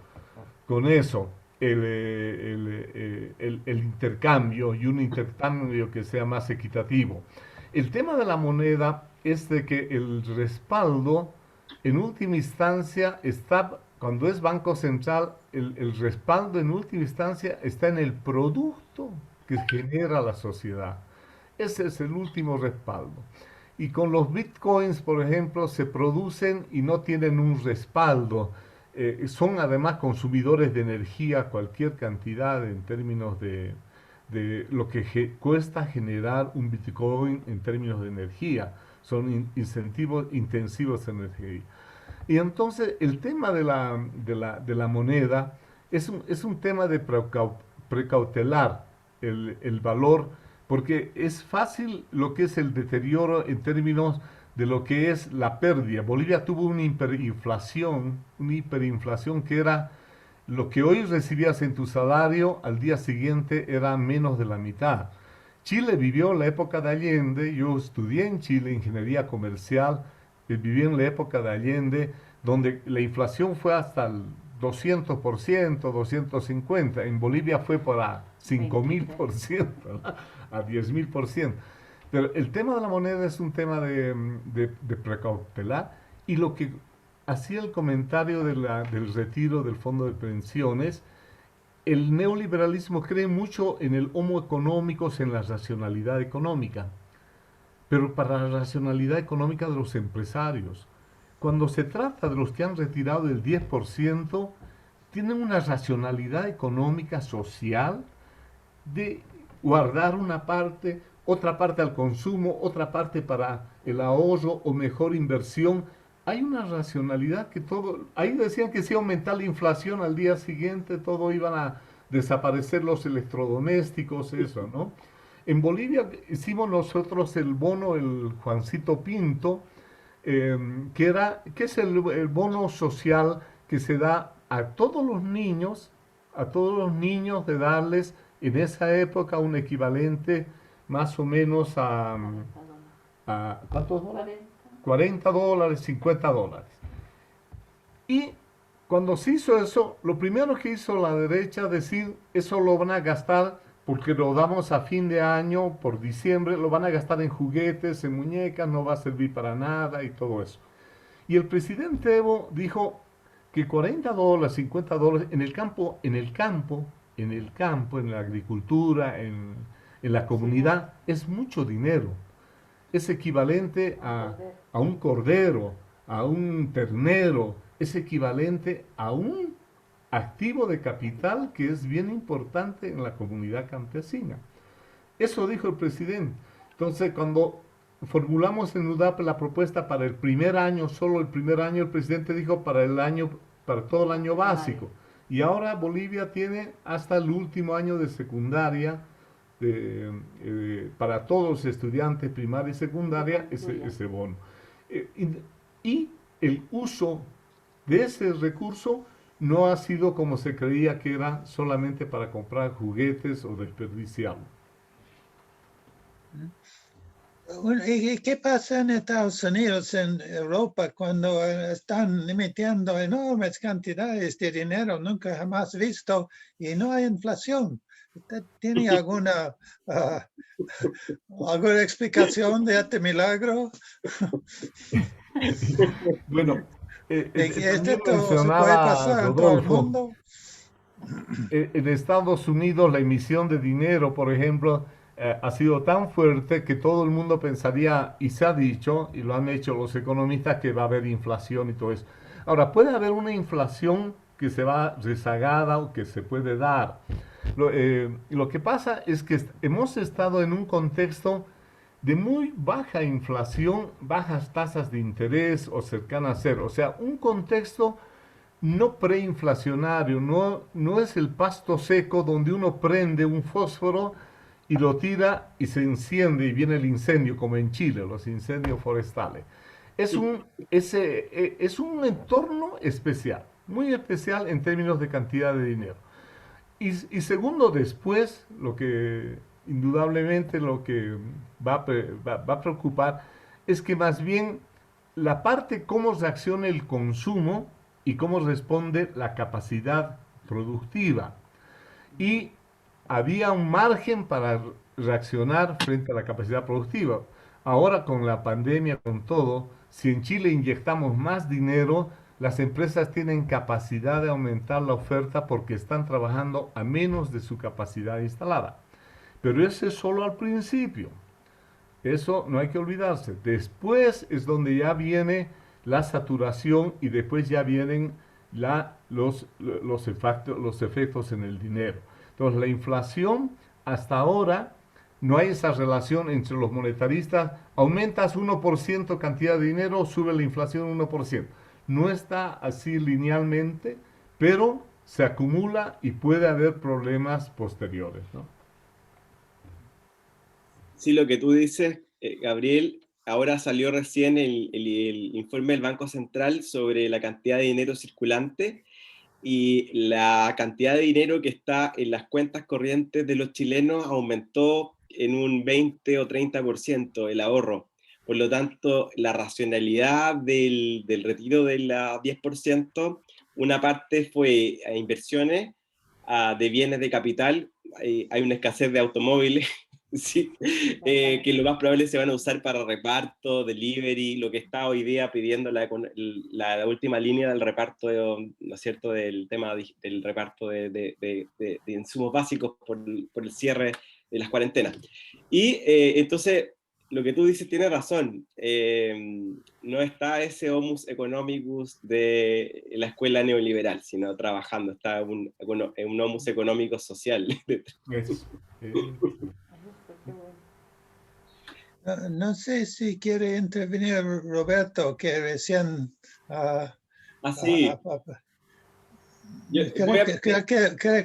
Speaker 3: con eso, el intercambio y un intercambio que sea más equitativo. El tema de la moneda es de que el respaldo, en última instancia, cuando es Banco Central, el respaldo en última instancia está en el producto que genera la sociedad. Ese es el último respaldo. Y con los bitcoins, por ejemplo, se producen y no tienen un respaldo. Son además consumidores de energía, cualquier cantidad en términos de lo que cuesta generar un bitcoin en términos de energía. Son incentivos intensivos en energía. Y entonces el tema de la moneda es un tema de precautelar el valor, porque es fácil lo que es el deterioro en términos de lo que es la pérdida. Bolivia tuvo una hiperinflación que era lo que hoy recibías en tu salario, al día siguiente era menos de la mitad. Chile vivió la época de Allende, yo estudié en Chile ingeniería comercial, viví en la época de Allende, donde la inflación fue hasta el 200%, 250%. En Bolivia fue para 5000%, ¿no? A 10.000%. Pero el tema de la moneda es un tema de precautelar, y lo que hacía el comentario del retiro del fondo de pensiones, el neoliberalismo cree mucho en el homo económicos, en la racionalidad económica, pero para la racionalidad económica de los empresarios. Cuando se trata de los que han retirado el 10%, tienen una racionalidad económica social de guardar una parte, otra parte al consumo, otra parte para el ahorro o mejor inversión. Hay una racionalidad que todo, ahí decían que si aumentaba la inflación al día siguiente, todo iban a desaparecer los electrodomésticos, eso, ¿no? En Bolivia hicimos nosotros el bono, el Juancito Pinto, que es el bono social que se da a todos los niños de darles en esa época un equivalente más o menos a ¿cuántos dólares? $40, $50. Y cuando se hizo eso, lo primero que hizo la derecha decir, eso lo van a gastar porque lo damos a fin de año, por diciembre, lo van a gastar en juguetes, en muñecas, no va a servir para nada y todo eso. Y el presidente Evo dijo que $40, $50 en el campo, en la agricultura, en la comunidad, es mucho dinero. Es equivalente a un cordero, a un ternero, es equivalente a un activo de capital que es bien importante en la comunidad campesina. Eso dijo el presidente. Entonces, cuando formulamos en UDAP la propuesta para el primer año, solo el primer año, el presidente dijo para todo el año básico. Y ahora Bolivia tiene hasta el último año de secundaria, para todos los estudiantes primaria y secundaria, ese bono. Y el uso de ese recurso no ha sido como se creía que era, solamente para comprar juguetes o desperdiciarlo.
Speaker 2: ¿Y qué pasa en Estados Unidos, en Europa, cuando están emitiendo enormes cantidades de dinero nunca jamás visto y no hay inflación? ¿Usted tiene alguna explicación de este milagro?
Speaker 3: Bueno,
Speaker 2: ¿Esto se puede pasar en todo el mundo?
Speaker 3: En Estados Unidos la emisión de dinero, por ejemplo, ha sido tan fuerte que todo el mundo pensaría, y se ha dicho, y lo han hecho los economistas, que va a haber inflación y todo eso. Ahora, puede haber una inflación que se va rezagada o que se puede dar. Lo que pasa es que hemos estado en un contexto de muy baja inflación, bajas tasas de interés o cercana a cero. O sea, un contexto no preinflacionario, no es el pasto seco donde uno prende un fósforo y lo tira y se enciende y viene el incendio, como en Chile, los incendios forestales. Es un entorno especial, muy especial en términos de cantidad de dinero. Y segundo, después, indudablemente lo que va a preocupar es que más bien la parte cómo reacciona el consumo y cómo responde la capacidad productiva. Y había un margen para reaccionar frente a la capacidad productiva. Ahora con la pandemia, con todo, si en Chile inyectamos más dinero, las empresas tienen capacidad de aumentar la oferta porque están trabajando a menos de su capacidad instalada. Pero ese es solo al principio. Eso no hay que olvidarse. Después es donde ya viene la saturación y después ya vienen los efectos en el dinero. Entonces, la inflación, hasta ahora, no hay esa relación entre los monetaristas. Aumentas 1% cantidad de dinero, sube la inflación 1%. No está así linealmente, pero se acumula y puede haber problemas posteriores, ¿no?
Speaker 1: Sí, lo que tú dices, Gabriel, ahora salió recién el informe del Banco Central sobre la cantidad de dinero circulante y la cantidad de dinero que está en las cuentas corrientes de los chilenos aumentó en un 20 o 30% el ahorro. Por lo tanto, la racionalidad del retiro de la 10%, una parte fue a inversiones de bienes de capital. Hay una escasez de automóviles, sí, que lo más probable se van a usar para reparto, delivery, lo que está hoy día pidiendo la última línea del reparto, ¿no es cierto?, del tema del reparto de insumos básicos por el cierre de las cuarentenas. Y entonces, lo que tú dices tiene razón. No está ese homus economicus de la escuela neoliberal, sino trabajando, está un homus económico social.
Speaker 3: Eso.
Speaker 2: No sé si quiere intervenir Roberto, que recién...
Speaker 1: Así.
Speaker 2: Creo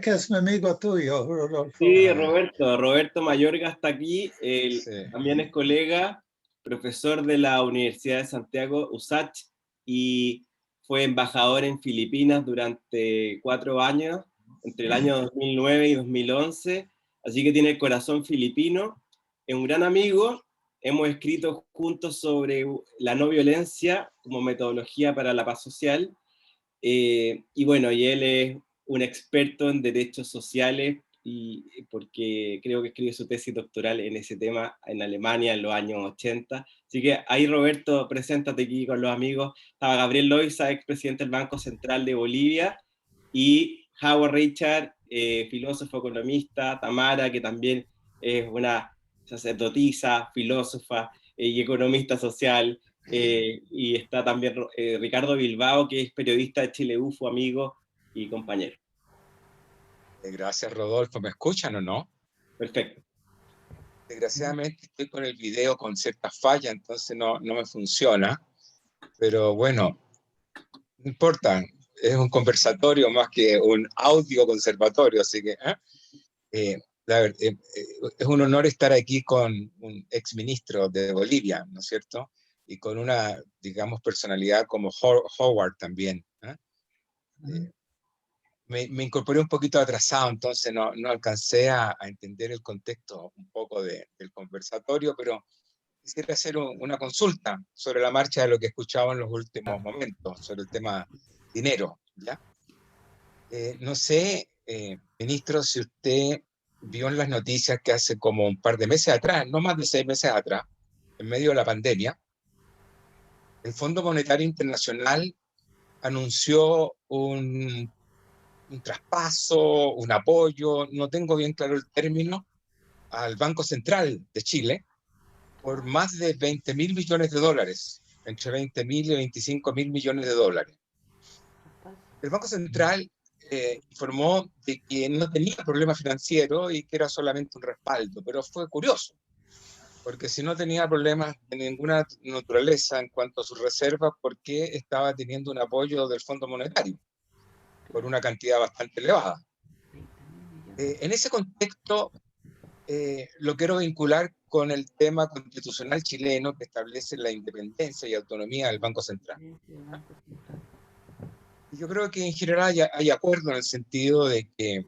Speaker 2: que es un amigo tuyo, Rodolfo.
Speaker 1: Sí, Roberto Mayorga está aquí,
Speaker 5: Sí.
Speaker 1: también es colega, profesor de la Universidad de Santiago, USACH, y fue embajador en Filipinas durante 4 años, entre el año 2009 y 2011, así que tiene el corazón filipino, es un gran amigo, hemos escrito juntos sobre la no violencia como metodología para la paz social, y bueno, y él es un experto en derechos sociales, y porque creo que escribió su tesis doctoral en ese tema en Alemania en los años 80. Así que ahí, Roberto, preséntate aquí con los amigos. Estaba Gabriel Loiza, expresidente del Banco Central de Bolivia, y Howard Richard, filósofo economista, Tamara, que también es una sacerdotisa, filósofa y economista social, y está también Ricardo Bilbao, que es periodista de Chile UFO, amigo y compañero.
Speaker 5: Gracias, Rodolfo. ¿Me escuchan o no?
Speaker 1: Perfecto.
Speaker 5: Desgraciadamente estoy con el video con ciertas fallas, entonces no me funciona. Pero bueno, no importa. Es un conversatorio más que un audio conservatorio, así que es un honor estar aquí con un exministro de Bolivia, ¿no es cierto? Y con una, digamos, personalidad como Howard también. Me incorporé un poquito atrasado, entonces no alcancé a entender el contexto un poco del conversatorio, pero quisiera hacer una consulta sobre la marcha de lo que escuchaba en los últimos momentos, sobre el tema dinero, ¿ya? No sé, ministro, si usted vio en las noticias que hace como un par de meses atrás, no más de 6 meses atrás, en medio de la pandemia, el Fondo Monetario Internacional anunció un traspaso, un apoyo, no tengo bien claro el término, al Banco Central de Chile por más de 20.000 millones de dólares, entre 20.000 y 25.000 millones de dólares. El Banco Central informó de que no tenía problema financiero y que era solamente un respaldo, pero fue curioso, porque si no tenía problemas de ninguna naturaleza en cuanto a sus reservas, ¿por qué estaba teniendo un apoyo del Fondo Monetario? Por una cantidad bastante elevada. En ese contexto, lo quiero vincular con el tema constitucional chileno que establece la independencia y autonomía del Banco Central. Yo creo que en general hay acuerdo en el sentido de que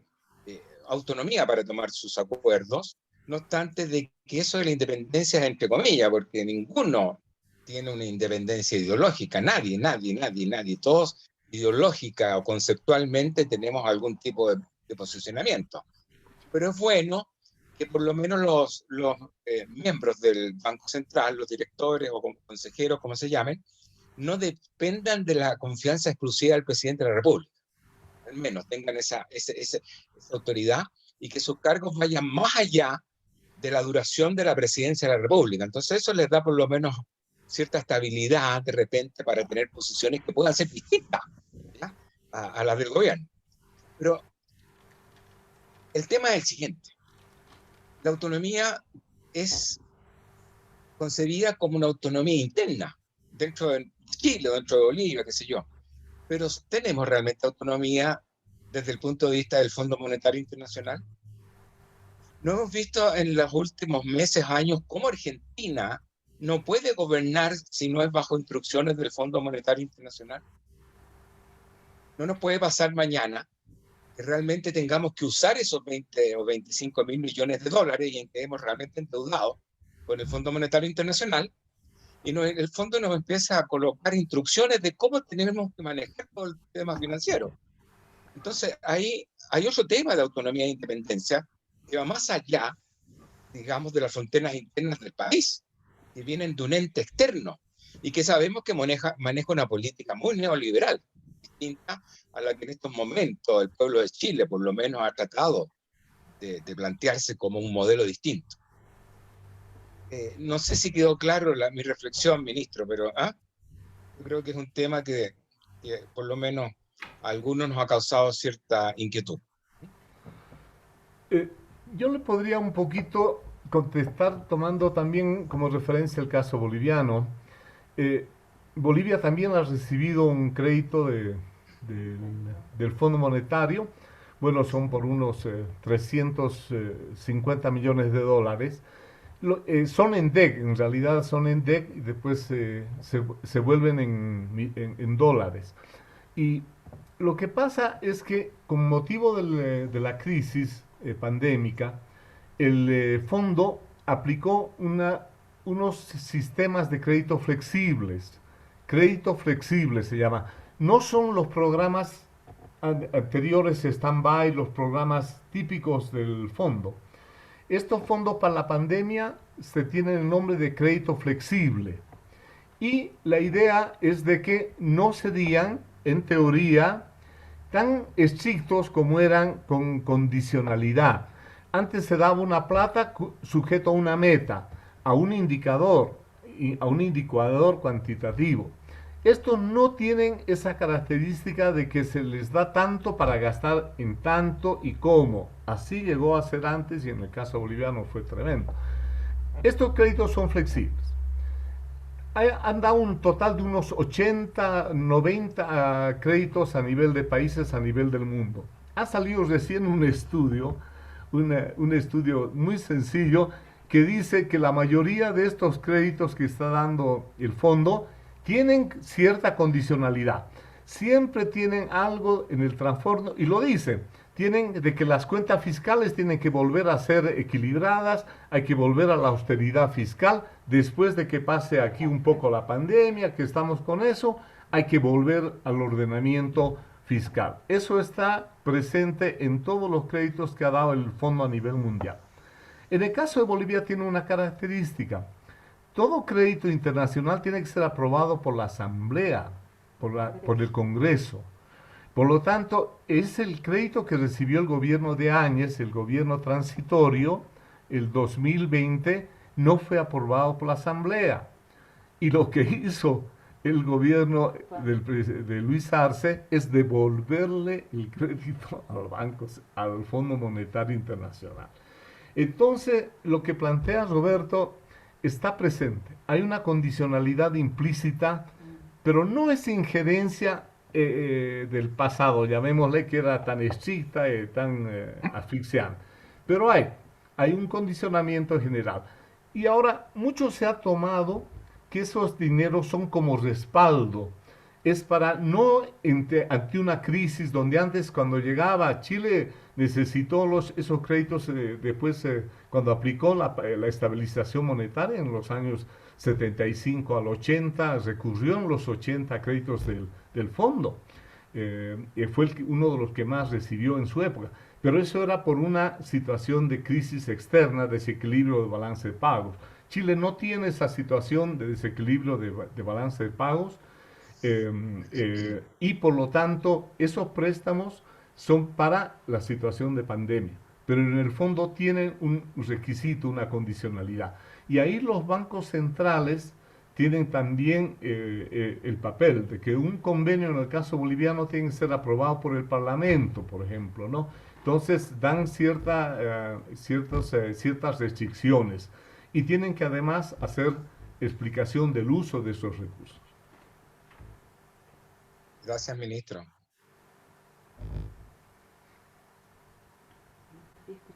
Speaker 5: autonomía para tomar sus acuerdos, no obstante de que eso de la independencia es entre comillas, porque ninguno tiene una independencia ideológica, nadie, todos ideológica o conceptualmente tenemos algún tipo de posicionamiento. Pero es bueno que por lo menos los miembros del Banco Central, los directores o consejeros, como se llamen, no dependan de la confianza exclusiva del presidente de la República. Al menos tengan esa autoridad y que sus cargos vayan más allá de la duración de la presidencia de la República. Entonces eso les da por lo menos cierta estabilidad de repente para tener posiciones que puedan ser distintas a las del gobierno. Pero el tema es el siguiente. La autonomía es concebida como una autonomía interna dentro de Chile, dentro de Bolivia, qué sé yo. Pero ¿tenemos realmente autonomía desde el punto de vista del Fondo Monetario Internacional? ¿No hemos visto en los últimos meses, años, cómo Argentina no puede gobernar si no es bajo instrucciones del Fondo Monetario Internacional? No nos puede pasar mañana que realmente tengamos que usar esos 20 o 25.000 millones de dólares y en que hemos realmente endeudado con el Fondo Monetario Internacional y en el fondo nos empieza a colocar instrucciones de cómo tenemos que manejar todo el tema financiero. Entonces, hay otro tema de autonomía e independencia que va más allá, digamos, de las fronteras internas del país, que vienen de un ente externo y que sabemos que maneja una política muy neoliberal, distinta a la que en estos momentos el pueblo de Chile, por lo menos, ha tratado de plantearse como un modelo distinto. No sé si quedó claro mi reflexión, ministro, pero yo creo que es un tema que por lo menos a algunos nos ha causado cierta inquietud.
Speaker 3: Yo le podría un poquito contestar tomando también como referencia el caso boliviano. Bolivia también ha recibido un crédito del Fondo Monetario. Bueno, son por unos 350 millones de dólares. Son en DEC, en realidad son en DEC y después se vuelven en dólares. Y lo que pasa es que con motivo de la crisis pandémica, el fondo aplicó unos sistemas de crédito flexibles. Crédito flexible se llama. No son los programas anteriores stand-by, los programas típicos del fondo. Estos fondos para la pandemia se tienen el nombre de crédito flexible. Y la idea es de que no serían, en teoría, tan estrictos como eran con condicionalidad. Antes se daba una plata sujeto a una meta, a un indicador cuantitativo. Estos no tienen esa característica de que se les da tanto para gastar en tanto y cómo. Así llegó a ser antes y en el caso boliviano fue tremendo. Estos créditos son flexibles. Han dado un total de unos 80, 90 créditos a nivel de países, a nivel del mundo. Ha salido recién un estudio muy sencillo que dice que la mayoría de estos créditos que está dando el fondo tienen cierta condicionalidad. Siempre tienen algo en el trasfondo, y lo dicen, tienen de que las cuentas fiscales tienen que volver a ser equilibradas, hay que volver a la austeridad fiscal, después de que pase aquí un poco la pandemia, que estamos con eso, hay que volver al ordenamiento fiscal. Eso está presente en todos los créditos que ha dado el fondo a nivel mundial. En el caso de Bolivia tiene una característica. Todo crédito internacional tiene que ser aprobado por la Asamblea, por el Congreso. Por lo tanto, es el crédito que recibió el gobierno de Áñez, el gobierno transitorio, el 2020, no fue aprobado por la Asamblea. Y lo que hizo el gobierno de Luis Arce es devolverle el crédito a los bancos, al Fondo Monetario Internacional. Entonces, lo que plantea Roberto está presente. Hay una condicionalidad implícita, pero no es injerencia del pasado, llamémosle, que era tan estricta y tan asfixiante. Pero hay un condicionamiento general. Y ahora mucho se ha tomado que esos dineros son como respaldo. Es para no ante una crisis donde antes cuando llegaba a Chile necesitó esos créditos después cuando aplicó la estabilización monetaria en los años 75 al 80, recurrió en los 80 créditos del fondo. Fue uno de los que más recibió en su época. Pero eso era por una situación de crisis externa, desequilibrio de balance de pagos. Chile no tiene esa situación de desequilibrio de balance de pagos y por lo tanto esos préstamos son para la situación de pandemia. Pero en el fondo tienen un requisito, una condicionalidad. Y ahí los bancos centrales tienen también el papel de que un convenio en el caso boliviano tiene que ser aprobado por el Parlamento, por ejemplo, ¿no? Entonces dan ciertas restricciones y tienen que además hacer explicación del uso de esos recursos.
Speaker 5: Gracias, ministro.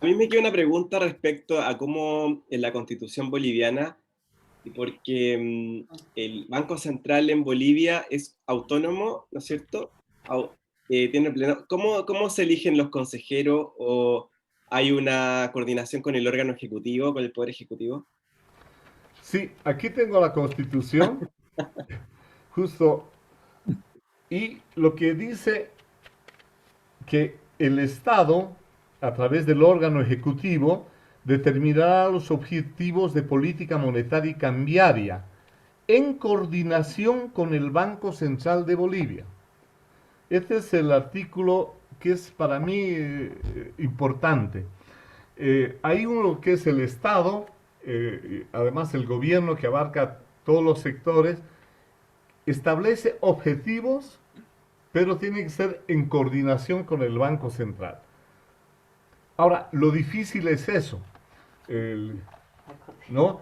Speaker 1: A mí me queda una pregunta respecto a cómo en la Constitución boliviana, porque el Banco Central en Bolivia es autónomo, ¿no es cierto? Tiene pleno. ¿Cómo se eligen los consejeros o hay una coordinación con el órgano ejecutivo, con el Poder Ejecutivo?
Speaker 3: Sí, aquí tengo la Constitución, justo, y lo que dice que el Estado, a través del órgano ejecutivo, determinará los objetivos de política monetaria y cambiaria en coordinación con el Banco Central de Bolivia. Este es el artículo que es para mí importante. Hay uno que es el Estado, además el gobierno que abarca todos los sectores, establece objetivos, pero tiene que ser en coordinación con el Banco Central. Ahora, lo difícil es eso, ¿no?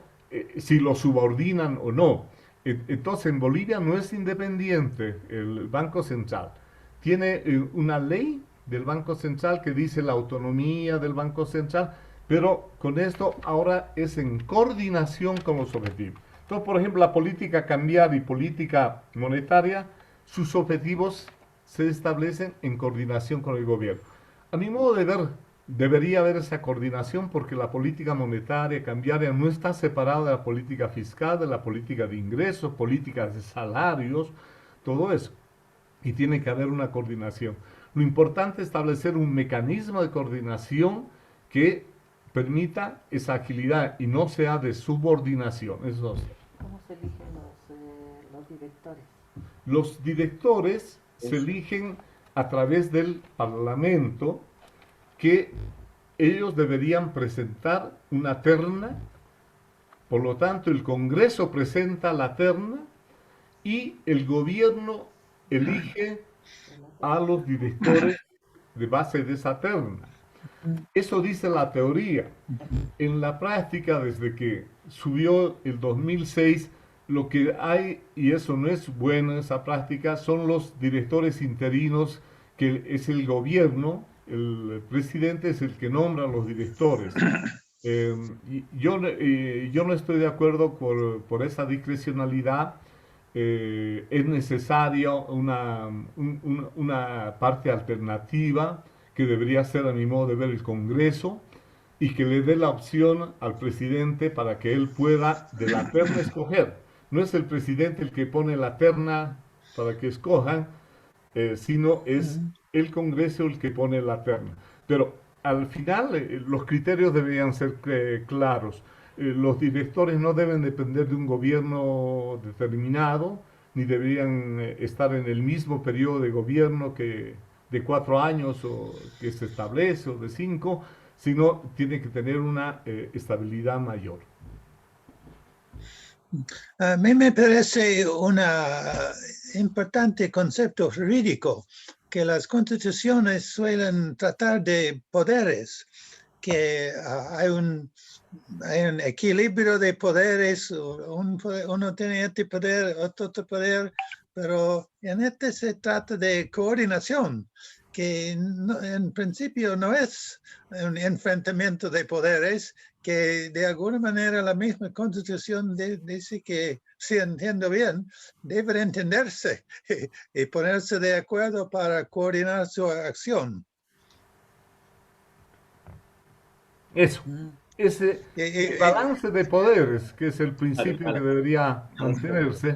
Speaker 3: Si lo subordinan o no. Entonces, en Bolivia no es independiente el Banco Central. Tiene una ley del Banco Central que dice la autonomía del Banco Central, pero con esto ahora es en coordinación con los objetivos. Entonces, por ejemplo, la política cambiaria y política monetaria, sus objetivos se establecen en coordinación con el gobierno. A mi modo de ver, debería haber esa coordinación porque la política monetaria cambiaria no está separada de la política fiscal, de la política de ingresos, políticas de salarios, todo eso. Y tiene que haber una coordinación. Lo importante es establecer un mecanismo de coordinación que permita esa agilidad y no sea de subordinación. Eso sí.
Speaker 6: ¿Cómo se eligen los directores?
Speaker 3: Los directores se eligen a través del Parlamento, que ellos deberían presentar una terna, por lo tanto el Congreso presenta la terna y el gobierno elige a los directores de base de esa terna. Eso dice la teoría. En la práctica, desde que subió el 2006, lo que hay, y eso no es bueno, esa práctica, son los directores interinos, que es el gobierno, el presidente es el que nombra a los directores. Yo no estoy de acuerdo por esa discrecionalidad. Es necesaria una parte alternativa que debería ser, a mi modo de ver, el Congreso, y que le dé la opción al presidente para que él pueda de la terna escoger. No es el presidente el que pone la terna para que escojan, sino es el Congreso el que pone la terna. Pero al final los criterios deberían ser claros. Los directores no deben depender de un gobierno determinado, ni deberían estar en el mismo periodo de gobierno que de 4 años o que se establece, o de 5, sino tiene que tener una estabilidad mayor.
Speaker 2: A mí me parece un importante concepto jurídico que las constituciones suelen tratar de poderes, que hay un equilibrio de poderes, uno tiene este poder, otro poder, pero en este se trata de coordinación, que en principio no es un enfrentamiento de poderes, que de alguna manera la misma Constitución dice que, si entiendo bien, deben entenderse y ponerse de acuerdo para coordinar su acción.
Speaker 3: Eso, ese balance de poderes, que es el principio que debería mantenerse,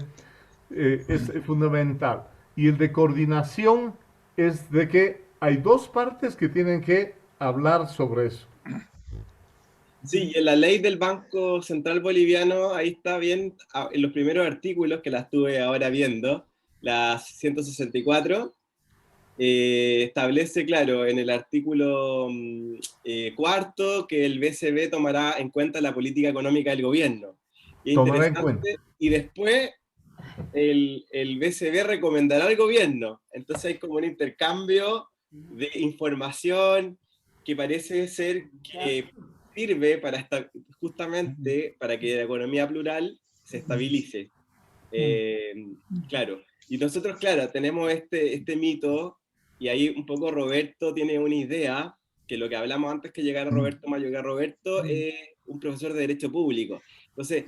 Speaker 3: es fundamental. Y el de coordinación es de que hay dos partes que tienen que hablar sobre eso.
Speaker 1: Sí, en la ley del Banco Central Boliviano, ahí está bien, en los primeros artículos que la estuve ahora viendo, la 164, establece, claro, en el artículo cuarto, que el BCB tomará en cuenta la política económica del gobierno. Y,
Speaker 3: tomará en cuenta.
Speaker 1: Y después el BCB recomendará al gobierno. Entonces hay como un intercambio de información que parece ser que sirve para justamente para que la economía plural se estabilice. Claro. Y nosotros, claro, tenemos este mito, y ahí un poco Roberto tiene una idea, que lo que hablamos antes que llegara Roberto Mayo, Roberto es un profesor de Derecho Público. Entonces,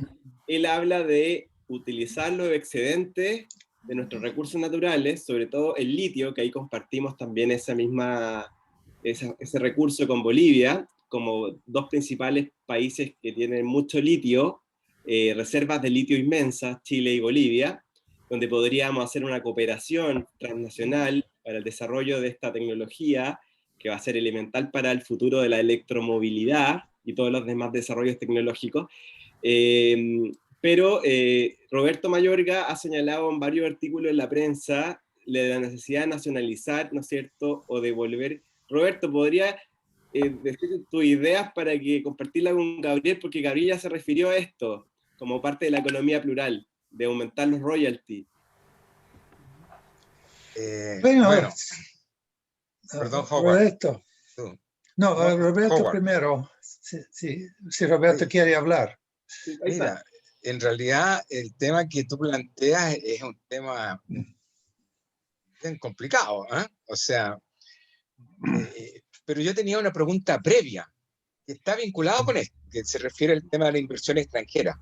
Speaker 1: él habla de utilizar los excedentes de nuestros recursos naturales, sobre todo el litio, que ahí compartimos también ese recurso con Bolivia, como dos principales países que tienen mucho litio, reservas de litio inmensas, Chile y Bolivia, donde podríamos hacer una cooperación transnacional para el desarrollo de esta tecnología, que va a ser elemental para el futuro de la electromovilidad y todos los demás desarrollos tecnológicos. Pero Roberto Mayorga ha señalado en varios artículos en la prensa la necesidad de nacionalizar, ¿no es cierto?, o devolver. Roberto, ¿podría decir tus ideas para que compartirlas con Gabriel? Porque Gabriel ya se refirió a esto, como parte de la economía plural, de aumentar los royalties.
Speaker 5: Bueno, perdón, Howard.
Speaker 2: Roberto. No, Roberto
Speaker 5: Howard.
Speaker 2: Primero, si Roberto quiere hablar.
Speaker 5: Mira, en realidad el tema que tú planteas es un tema bien complicado, ¿eh? O sea, pero yo tenía una pregunta previa que está vinculada con esto, que se refiere al tema de la inversión extranjera,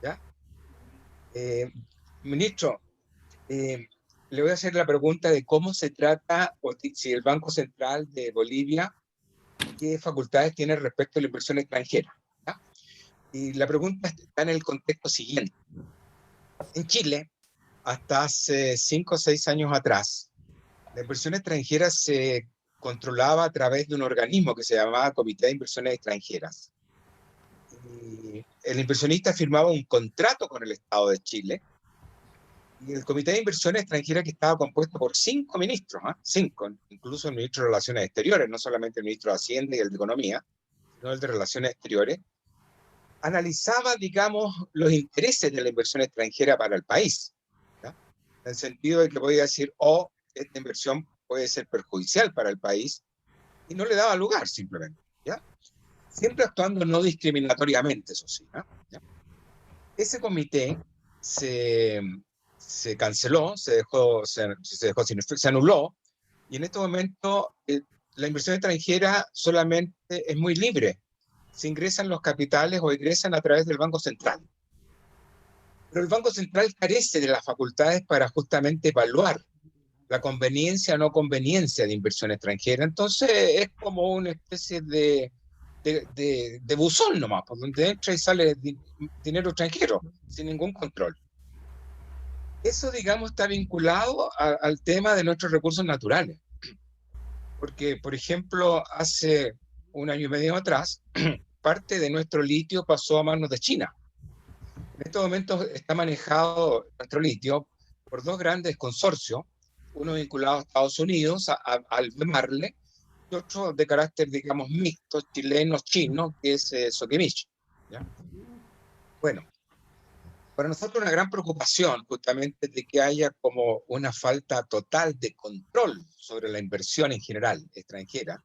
Speaker 5: ¿ya? Ministro, le voy a hacer la pregunta de cómo se trata, o si el Banco Central de Bolivia, qué facultades tiene respecto a la inversión extranjera, ¿ya? Y la pregunta está en el contexto siguiente. En Chile, hasta hace 5 o 6 años atrás, la inversión extranjera se controlaba a través de un organismo que se llamaba Comité de Inversiones Extranjeras. Y el inversionista firmaba un contrato con el Estado de Chile, y el Comité de Inversiones Extranjeras, que estaba compuesto por 5 ministros, 5, incluso el ministro de Relaciones Exteriores, no solamente el ministro de Hacienda y el de Economía, sino el de Relaciones Exteriores, analizaba, digamos, los intereses de la inversión extranjera para el país, ¿ya? En el sentido de que podía decir, esta inversión puede ser perjudicial para el país, y no le daba lugar simplemente, ¿ya? Siempre actuando no discriminatoriamente, eso sí, ¿ya? Ese comité se canceló, se anuló, y en este momento la inversión extranjera solamente es muy libre. Se ingresan los capitales o ingresan a través del Banco Central. Pero el Banco Central carece de las facultades para justamente evaluar la conveniencia o no conveniencia de inversión extranjera. Entonces es como una especie de buzón nomás, por donde entra y sale dinero extranjero, sin ningún control. Eso, digamos, está vinculado al tema de nuestros recursos naturales. Porque, por ejemplo, hace 1 año y medio atrás, parte de nuestro litio pasó a manos de China. En estos momentos está manejado nuestro litio por 2 grandes consorcios, uno vinculado a Estados Unidos, al Marle, y otro de carácter, digamos, mixto, chileno-chino, que es Sokimich, ¿ya? Bueno, para nosotros una gran preocupación justamente de que haya como una falta total de control sobre la inversión en general extranjera.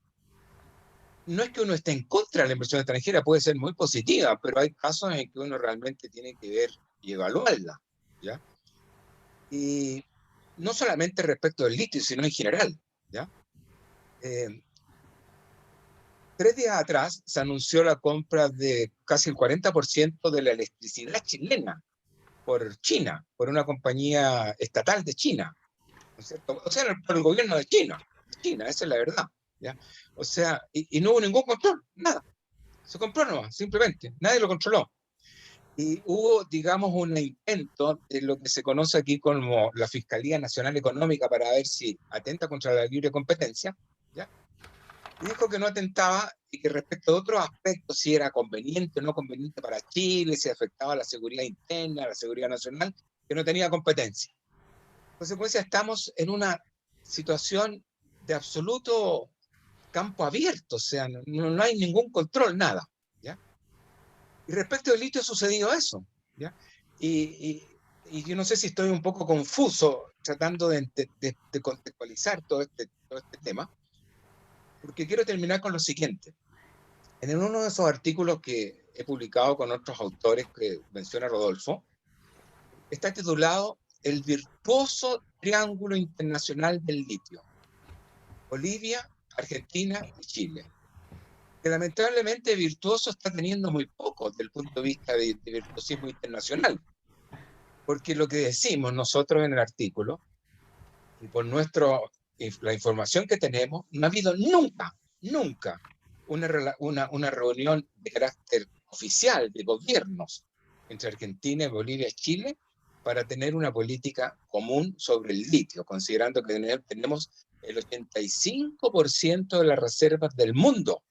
Speaker 5: No es que uno esté en contra de la inversión extranjera, puede ser muy positiva, pero hay casos en que uno realmente tiene que ver y evaluarla, ¿ya? Y no solamente respecto del litio, sino en general, ¿ya? 3 días atrás se anunció la compra de casi el 40% de la electricidad chilena por China, por una compañía estatal de China, ¿no es cierto? O sea, por el gobierno de China, esa es la verdad, ¿ya? O sea, y no hubo ningún control, nada. Se compró nomás, simplemente, nadie lo controló. Y hubo, digamos, un intento de lo que se conoce aquí como la Fiscalía Nacional Económica para ver si atenta contra la libre competencia, ¿ya? Y dijo que no atentaba y que respecto a otros aspectos, si era conveniente o no conveniente para Chile, si afectaba a la seguridad interna, a la seguridad nacional, que no tenía competencia. En consecuencia, estamos en una situación de absoluto campo abierto, o sea, no hay ningún control, nada, ¿ya? Y respecto del litio ha sucedido eso, ¿ya? Y yo no sé si estoy un poco confuso tratando de contextualizar todo este tema, porque quiero terminar con lo siguiente. En uno de esos artículos que he publicado con otros autores que menciona Rodolfo, está titulado El virtuoso triángulo internacional del litio: Bolivia, Argentina y Chile. Que lamentablemente virtuoso está teniendo muy poco desde el punto de vista de virtuosismo internacional. Porque lo que decimos nosotros en el artículo, y por la información que tenemos, no ha habido nunca una reunión de carácter oficial de gobiernos entre Argentina, Bolivia y Chile para tener una política común sobre el litio, considerando que tenemos el 85% de las reservas del mundo,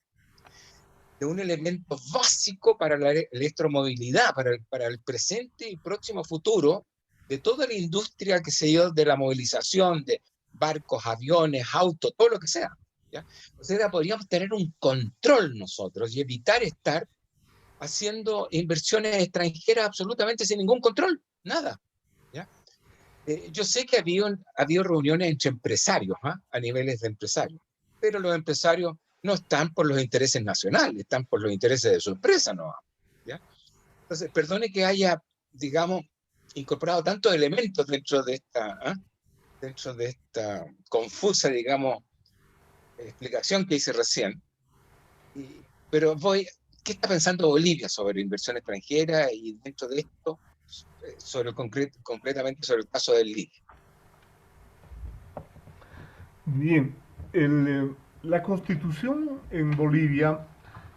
Speaker 5: de un elemento básico para la electromovilidad, para el presente y próximo futuro de toda la industria, que se dio, de la movilización de barcos, aviones, autos, todo lo que sea, ¿ya? O sea, podríamos tener un control nosotros y evitar estar haciendo inversiones extranjeras absolutamente sin ningún control, nada, ¿ya? Yo sé que ha habido reuniones entre empresarios, a niveles de empresarios, pero los empresarios no están por los intereses nacionales, están por los intereses de su empresa, ¿no? ¿Ya? Entonces, perdone que haya, digamos, incorporado tantos elementos dentro de esta confusa, digamos, explicación que hice recién. Pero ¿qué está pensando Bolivia sobre inversión extranjera y dentro de esto, concretamente sobre el caso del litio?
Speaker 3: Bien, la constitución en Bolivia,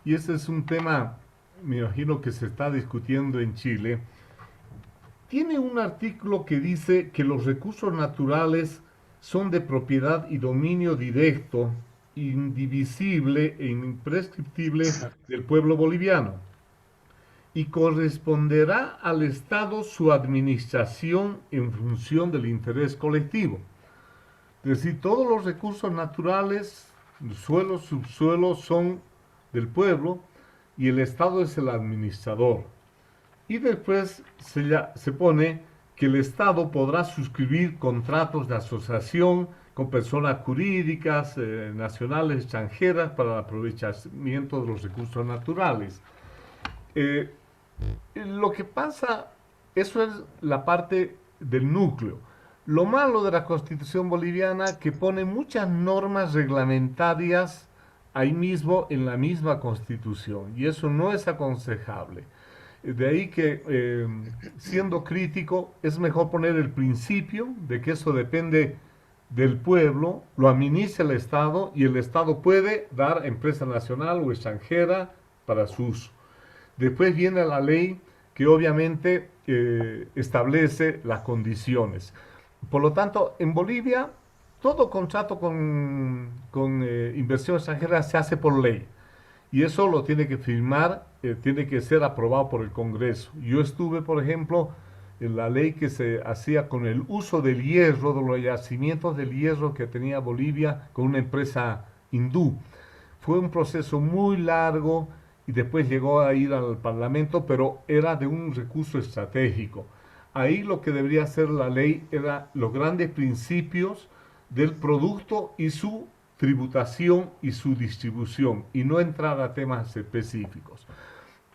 Speaker 3: y ese es un tema, me imagino que se está discutiendo en Chile, tiene un artículo que dice que los recursos naturales son de propiedad y dominio directo, indivisible e imprescriptible del pueblo boliviano, y corresponderá al Estado su administración en función del interés colectivo. Es decir, todos los recursos naturales, suelo, subsuelo, son del pueblo y el Estado es el administrador. Y después se pone que el Estado podrá suscribir contratos de asociación con personas jurídicas, nacionales, extranjeras, para el aprovechamiento de los recursos naturales. Lo que pasa, eso es la parte del núcleo. Lo malo de la Constitución boliviana, que pone muchas normas reglamentarias ahí mismo en la misma Constitución, y eso no es aconsejable. De ahí que, siendo crítico, es mejor poner el principio de que eso depende del pueblo, lo administra el Estado, y el Estado puede dar a empresa nacional o extranjera para su uso. Después viene la ley que obviamente establece las condiciones. Por lo tanto, en Bolivia, todo contrato con inversión extranjera se hace por ley. Y eso lo tiene que firmar, tiene que ser aprobado por el Congreso. Yo estuve, por ejemplo, en la ley que se hacía con el uso del hierro, de los yacimientos del hierro que tenía Bolivia con una empresa hindú. Fue un proceso muy largo y después llegó a ir al Parlamento, pero era de un recurso estratégico. Ahí lo que debería hacer la ley era los grandes principios del producto y su tributación y su distribución, y no entrar a temas específicos.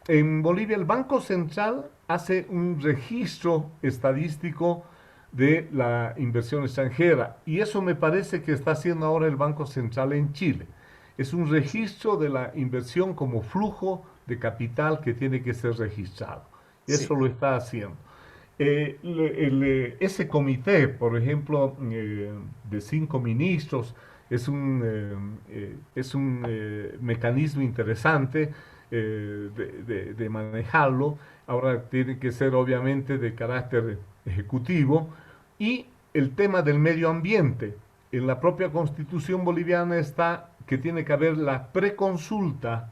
Speaker 3: En Bolivia el Banco Central hace un registro estadístico de la inversión extranjera, y eso me parece que está haciendo ahora el Banco Central en Chile. Es un registro de la inversión como flujo de capital que tiene que ser registrado. Eso lo está haciendo. Ese comité, por ejemplo, de 5 ministros, es un mecanismo interesante de manejarlo. Ahora tiene que ser obviamente de carácter ejecutivo. Y el tema del medio ambiente. En la propia Constitución boliviana está que tiene que haber la preconsulta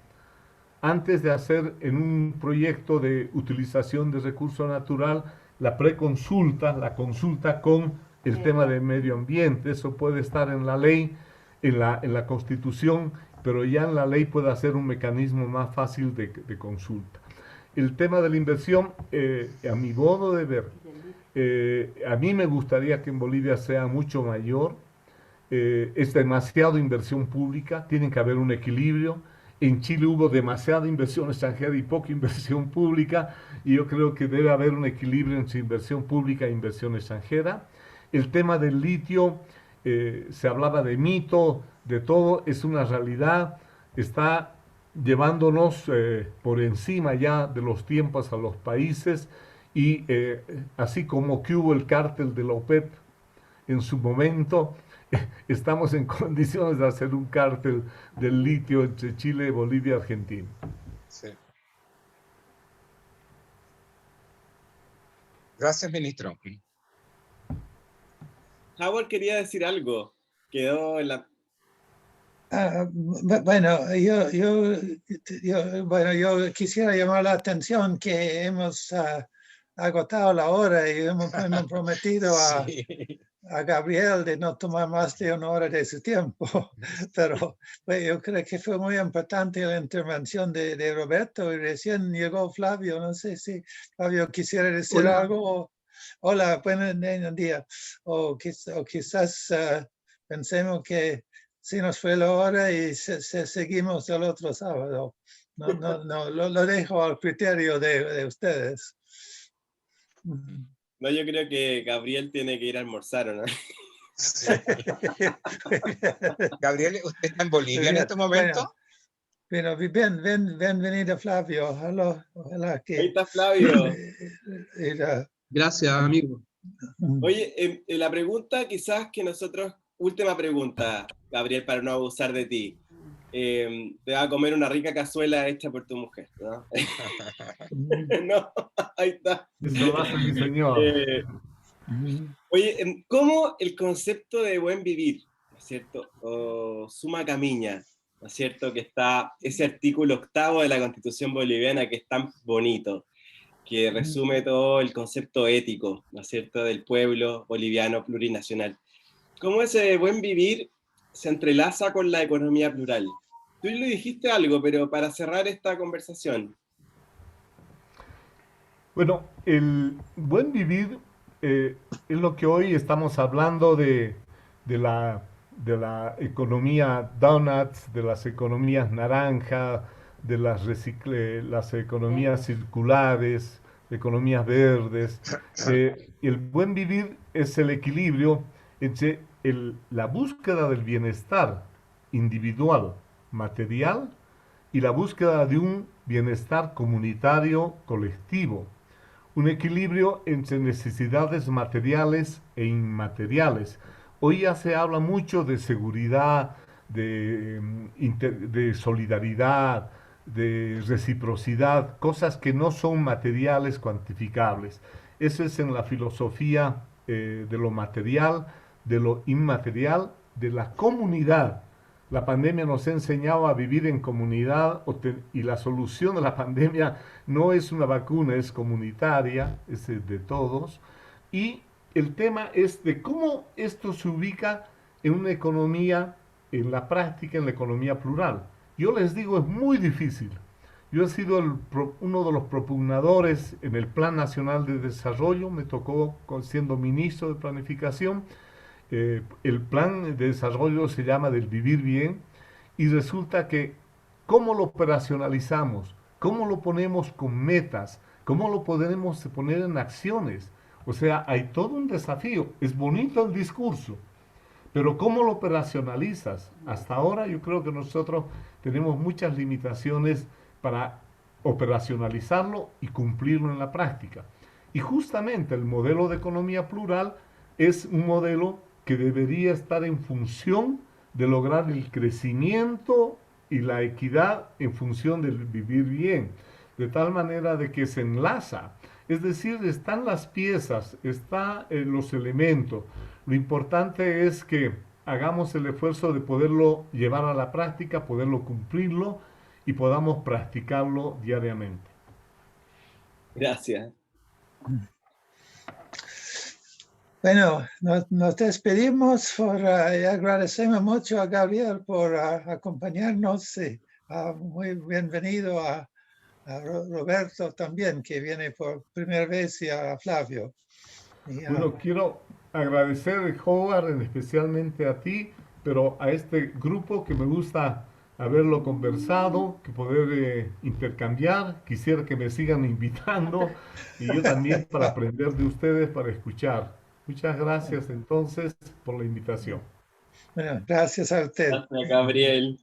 Speaker 3: antes de hacer en un proyecto de utilización de recurso natural, la preconsulta, la consulta con el tema del medio ambiente. Eso puede estar en la ley, en la Constitución, pero ya en la ley puede hacer un mecanismo más fácil de consulta. El tema de la inversión, a mi modo de ver, a mí me gustaría que en Bolivia sea mucho mayor. Es demasiada inversión pública, tiene que haber un equilibrio. En Chile hubo demasiada inversión extranjera y poca inversión pública, y yo creo que debe haber un equilibrio entre inversión pública e inversión extranjera. El tema del litio, se hablaba de mito, de todo, es una realidad, está llevándonos por encima ya de los tiempos a los países, y así como que hubo el cártel de la OPEP en su momento, estamos en condiciones de hacer un cártel del litio entre Chile, Bolivia y Argentina.
Speaker 5: Sí. Gracias, ministro.
Speaker 1: Howard quería decir algo. Quedó en la...
Speaker 2: Bueno, yo quisiera llamar la atención que hemos agotado la hora y hemos prometido
Speaker 5: Sí.
Speaker 2: a Gabriel de no tomar más de 1 hora de su tiempo, pero yo creo que fue muy importante la intervención de Roberto y recién llegó Flavio. No sé si Flavio quisiera decir
Speaker 7: Hola.
Speaker 2: algo. Hola, buen día. O quizás pensemos que sí nos fue la hora y seguimos el otro sábado. No, lo dejo al criterio de ustedes.
Speaker 1: No, yo creo que Gabriel tiene que ir a almorzar, ¿o no?
Speaker 5: Sí. Gabriel, ¿usted está en Bolivia en este momento?
Speaker 2: Bueno, bienvenido Flavio. Ojalá
Speaker 1: Ahí
Speaker 2: que...
Speaker 1: está Flavio.
Speaker 7: Gracias, amigo.
Speaker 1: Oye, la pregunta quizás que nosotros, última pregunta, Gabriel, para no abusar de ti. Te va a comer una rica cazuela hecha por tu mujer, ¿no? No, ahí está.
Speaker 3: Eso lo hace mi señor.
Speaker 1: Oye, ¿cómo el concepto de buen vivir, ¿no es cierto? O suma camiña, ¿no es cierto? Que está ese artículo 8º de la Constitución boliviana que es tan bonito, que resume todo el concepto ético, ¿no es cierto?, del pueblo boliviano plurinacional. ¿Cómo ese buen vivir se entrelaza con la economía plural? Tú le dijiste algo, pero para cerrar esta conversación.
Speaker 3: Bueno, el buen vivir es lo que hoy estamos hablando de la economía donuts, de las economías naranja, de las economías circulares, economías verdes. El buen vivir es el equilibrio entre la búsqueda del bienestar individual, material, y la búsqueda de un bienestar comunitario colectivo. Un equilibrio entre necesidades materiales e inmateriales. Hoy ya se habla mucho de seguridad, de solidaridad, de reciprocidad, cosas que no son materiales cuantificables. Eso es en la filosofía de lo material, de lo inmaterial, de la comunidad. La pandemia nos ha enseñado a vivir en comunidad y la solución de la pandemia no es una vacuna, es comunitaria, es de todos. Y el tema es de cómo esto se ubica en una economía, en la práctica, en la economía plural. Yo les digo, es muy difícil. Yo he sido uno de los propugnadores en el Plan Nacional de Desarrollo, me tocó siendo ministro de Planificación. El plan de desarrollo se llama del vivir bien y resulta que cómo lo operacionalizamos, cómo lo ponemos con metas, cómo lo podemos poner en acciones. O sea, hay todo un desafío. Es bonito el discurso, pero ¿cómo lo operacionalizas? Hasta ahora yo creo que nosotros tenemos muchas limitaciones para operacionalizarlo y cumplirlo en la práctica. Y justamente el modelo de economía plural es un modelo que debería estar en función de lograr el crecimiento y la equidad en función del vivir bien, de tal manera de que se enlaza. Es decir, están las piezas, están los elementos. Lo importante es que hagamos el esfuerzo de poderlo llevar a la práctica, poderlo cumplirlo y podamos practicarlo diariamente.
Speaker 1: Gracias.
Speaker 2: Bueno, nos despedimos y agradecemos mucho a Gabriel por acompañarnos. Muy bienvenido a Roberto también, que viene por primera vez, y a Flavio.
Speaker 3: Bueno, quiero agradecer, Howard, especialmente a ti, pero a este grupo que me gusta haberlo conversado, que poder intercambiar. Quisiera que me sigan invitando y yo también para aprender de ustedes, para escuchar. Muchas gracias entonces por la invitación.
Speaker 2: Bueno, gracias a usted.
Speaker 1: Gracias, Gabriel.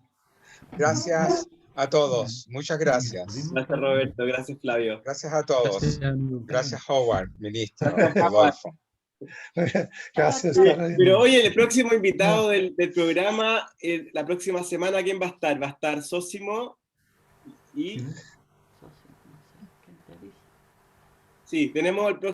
Speaker 5: Gracias a todos. Muchas gracias.
Speaker 1: Gracias, Roberto. Gracias, Flavio.
Speaker 5: Gracias a todos.
Speaker 7: Gracias, amigo.
Speaker 5: Gracias, Howard, ministro Rodolfo.
Speaker 2: Gracias,
Speaker 1: Oye,
Speaker 2: Carolina.
Speaker 1: pero oye, el próximo invitado del programa, la próxima semana, ¿quién va a estar? Va a estar Sósimo y... Sí, tenemos el próximo...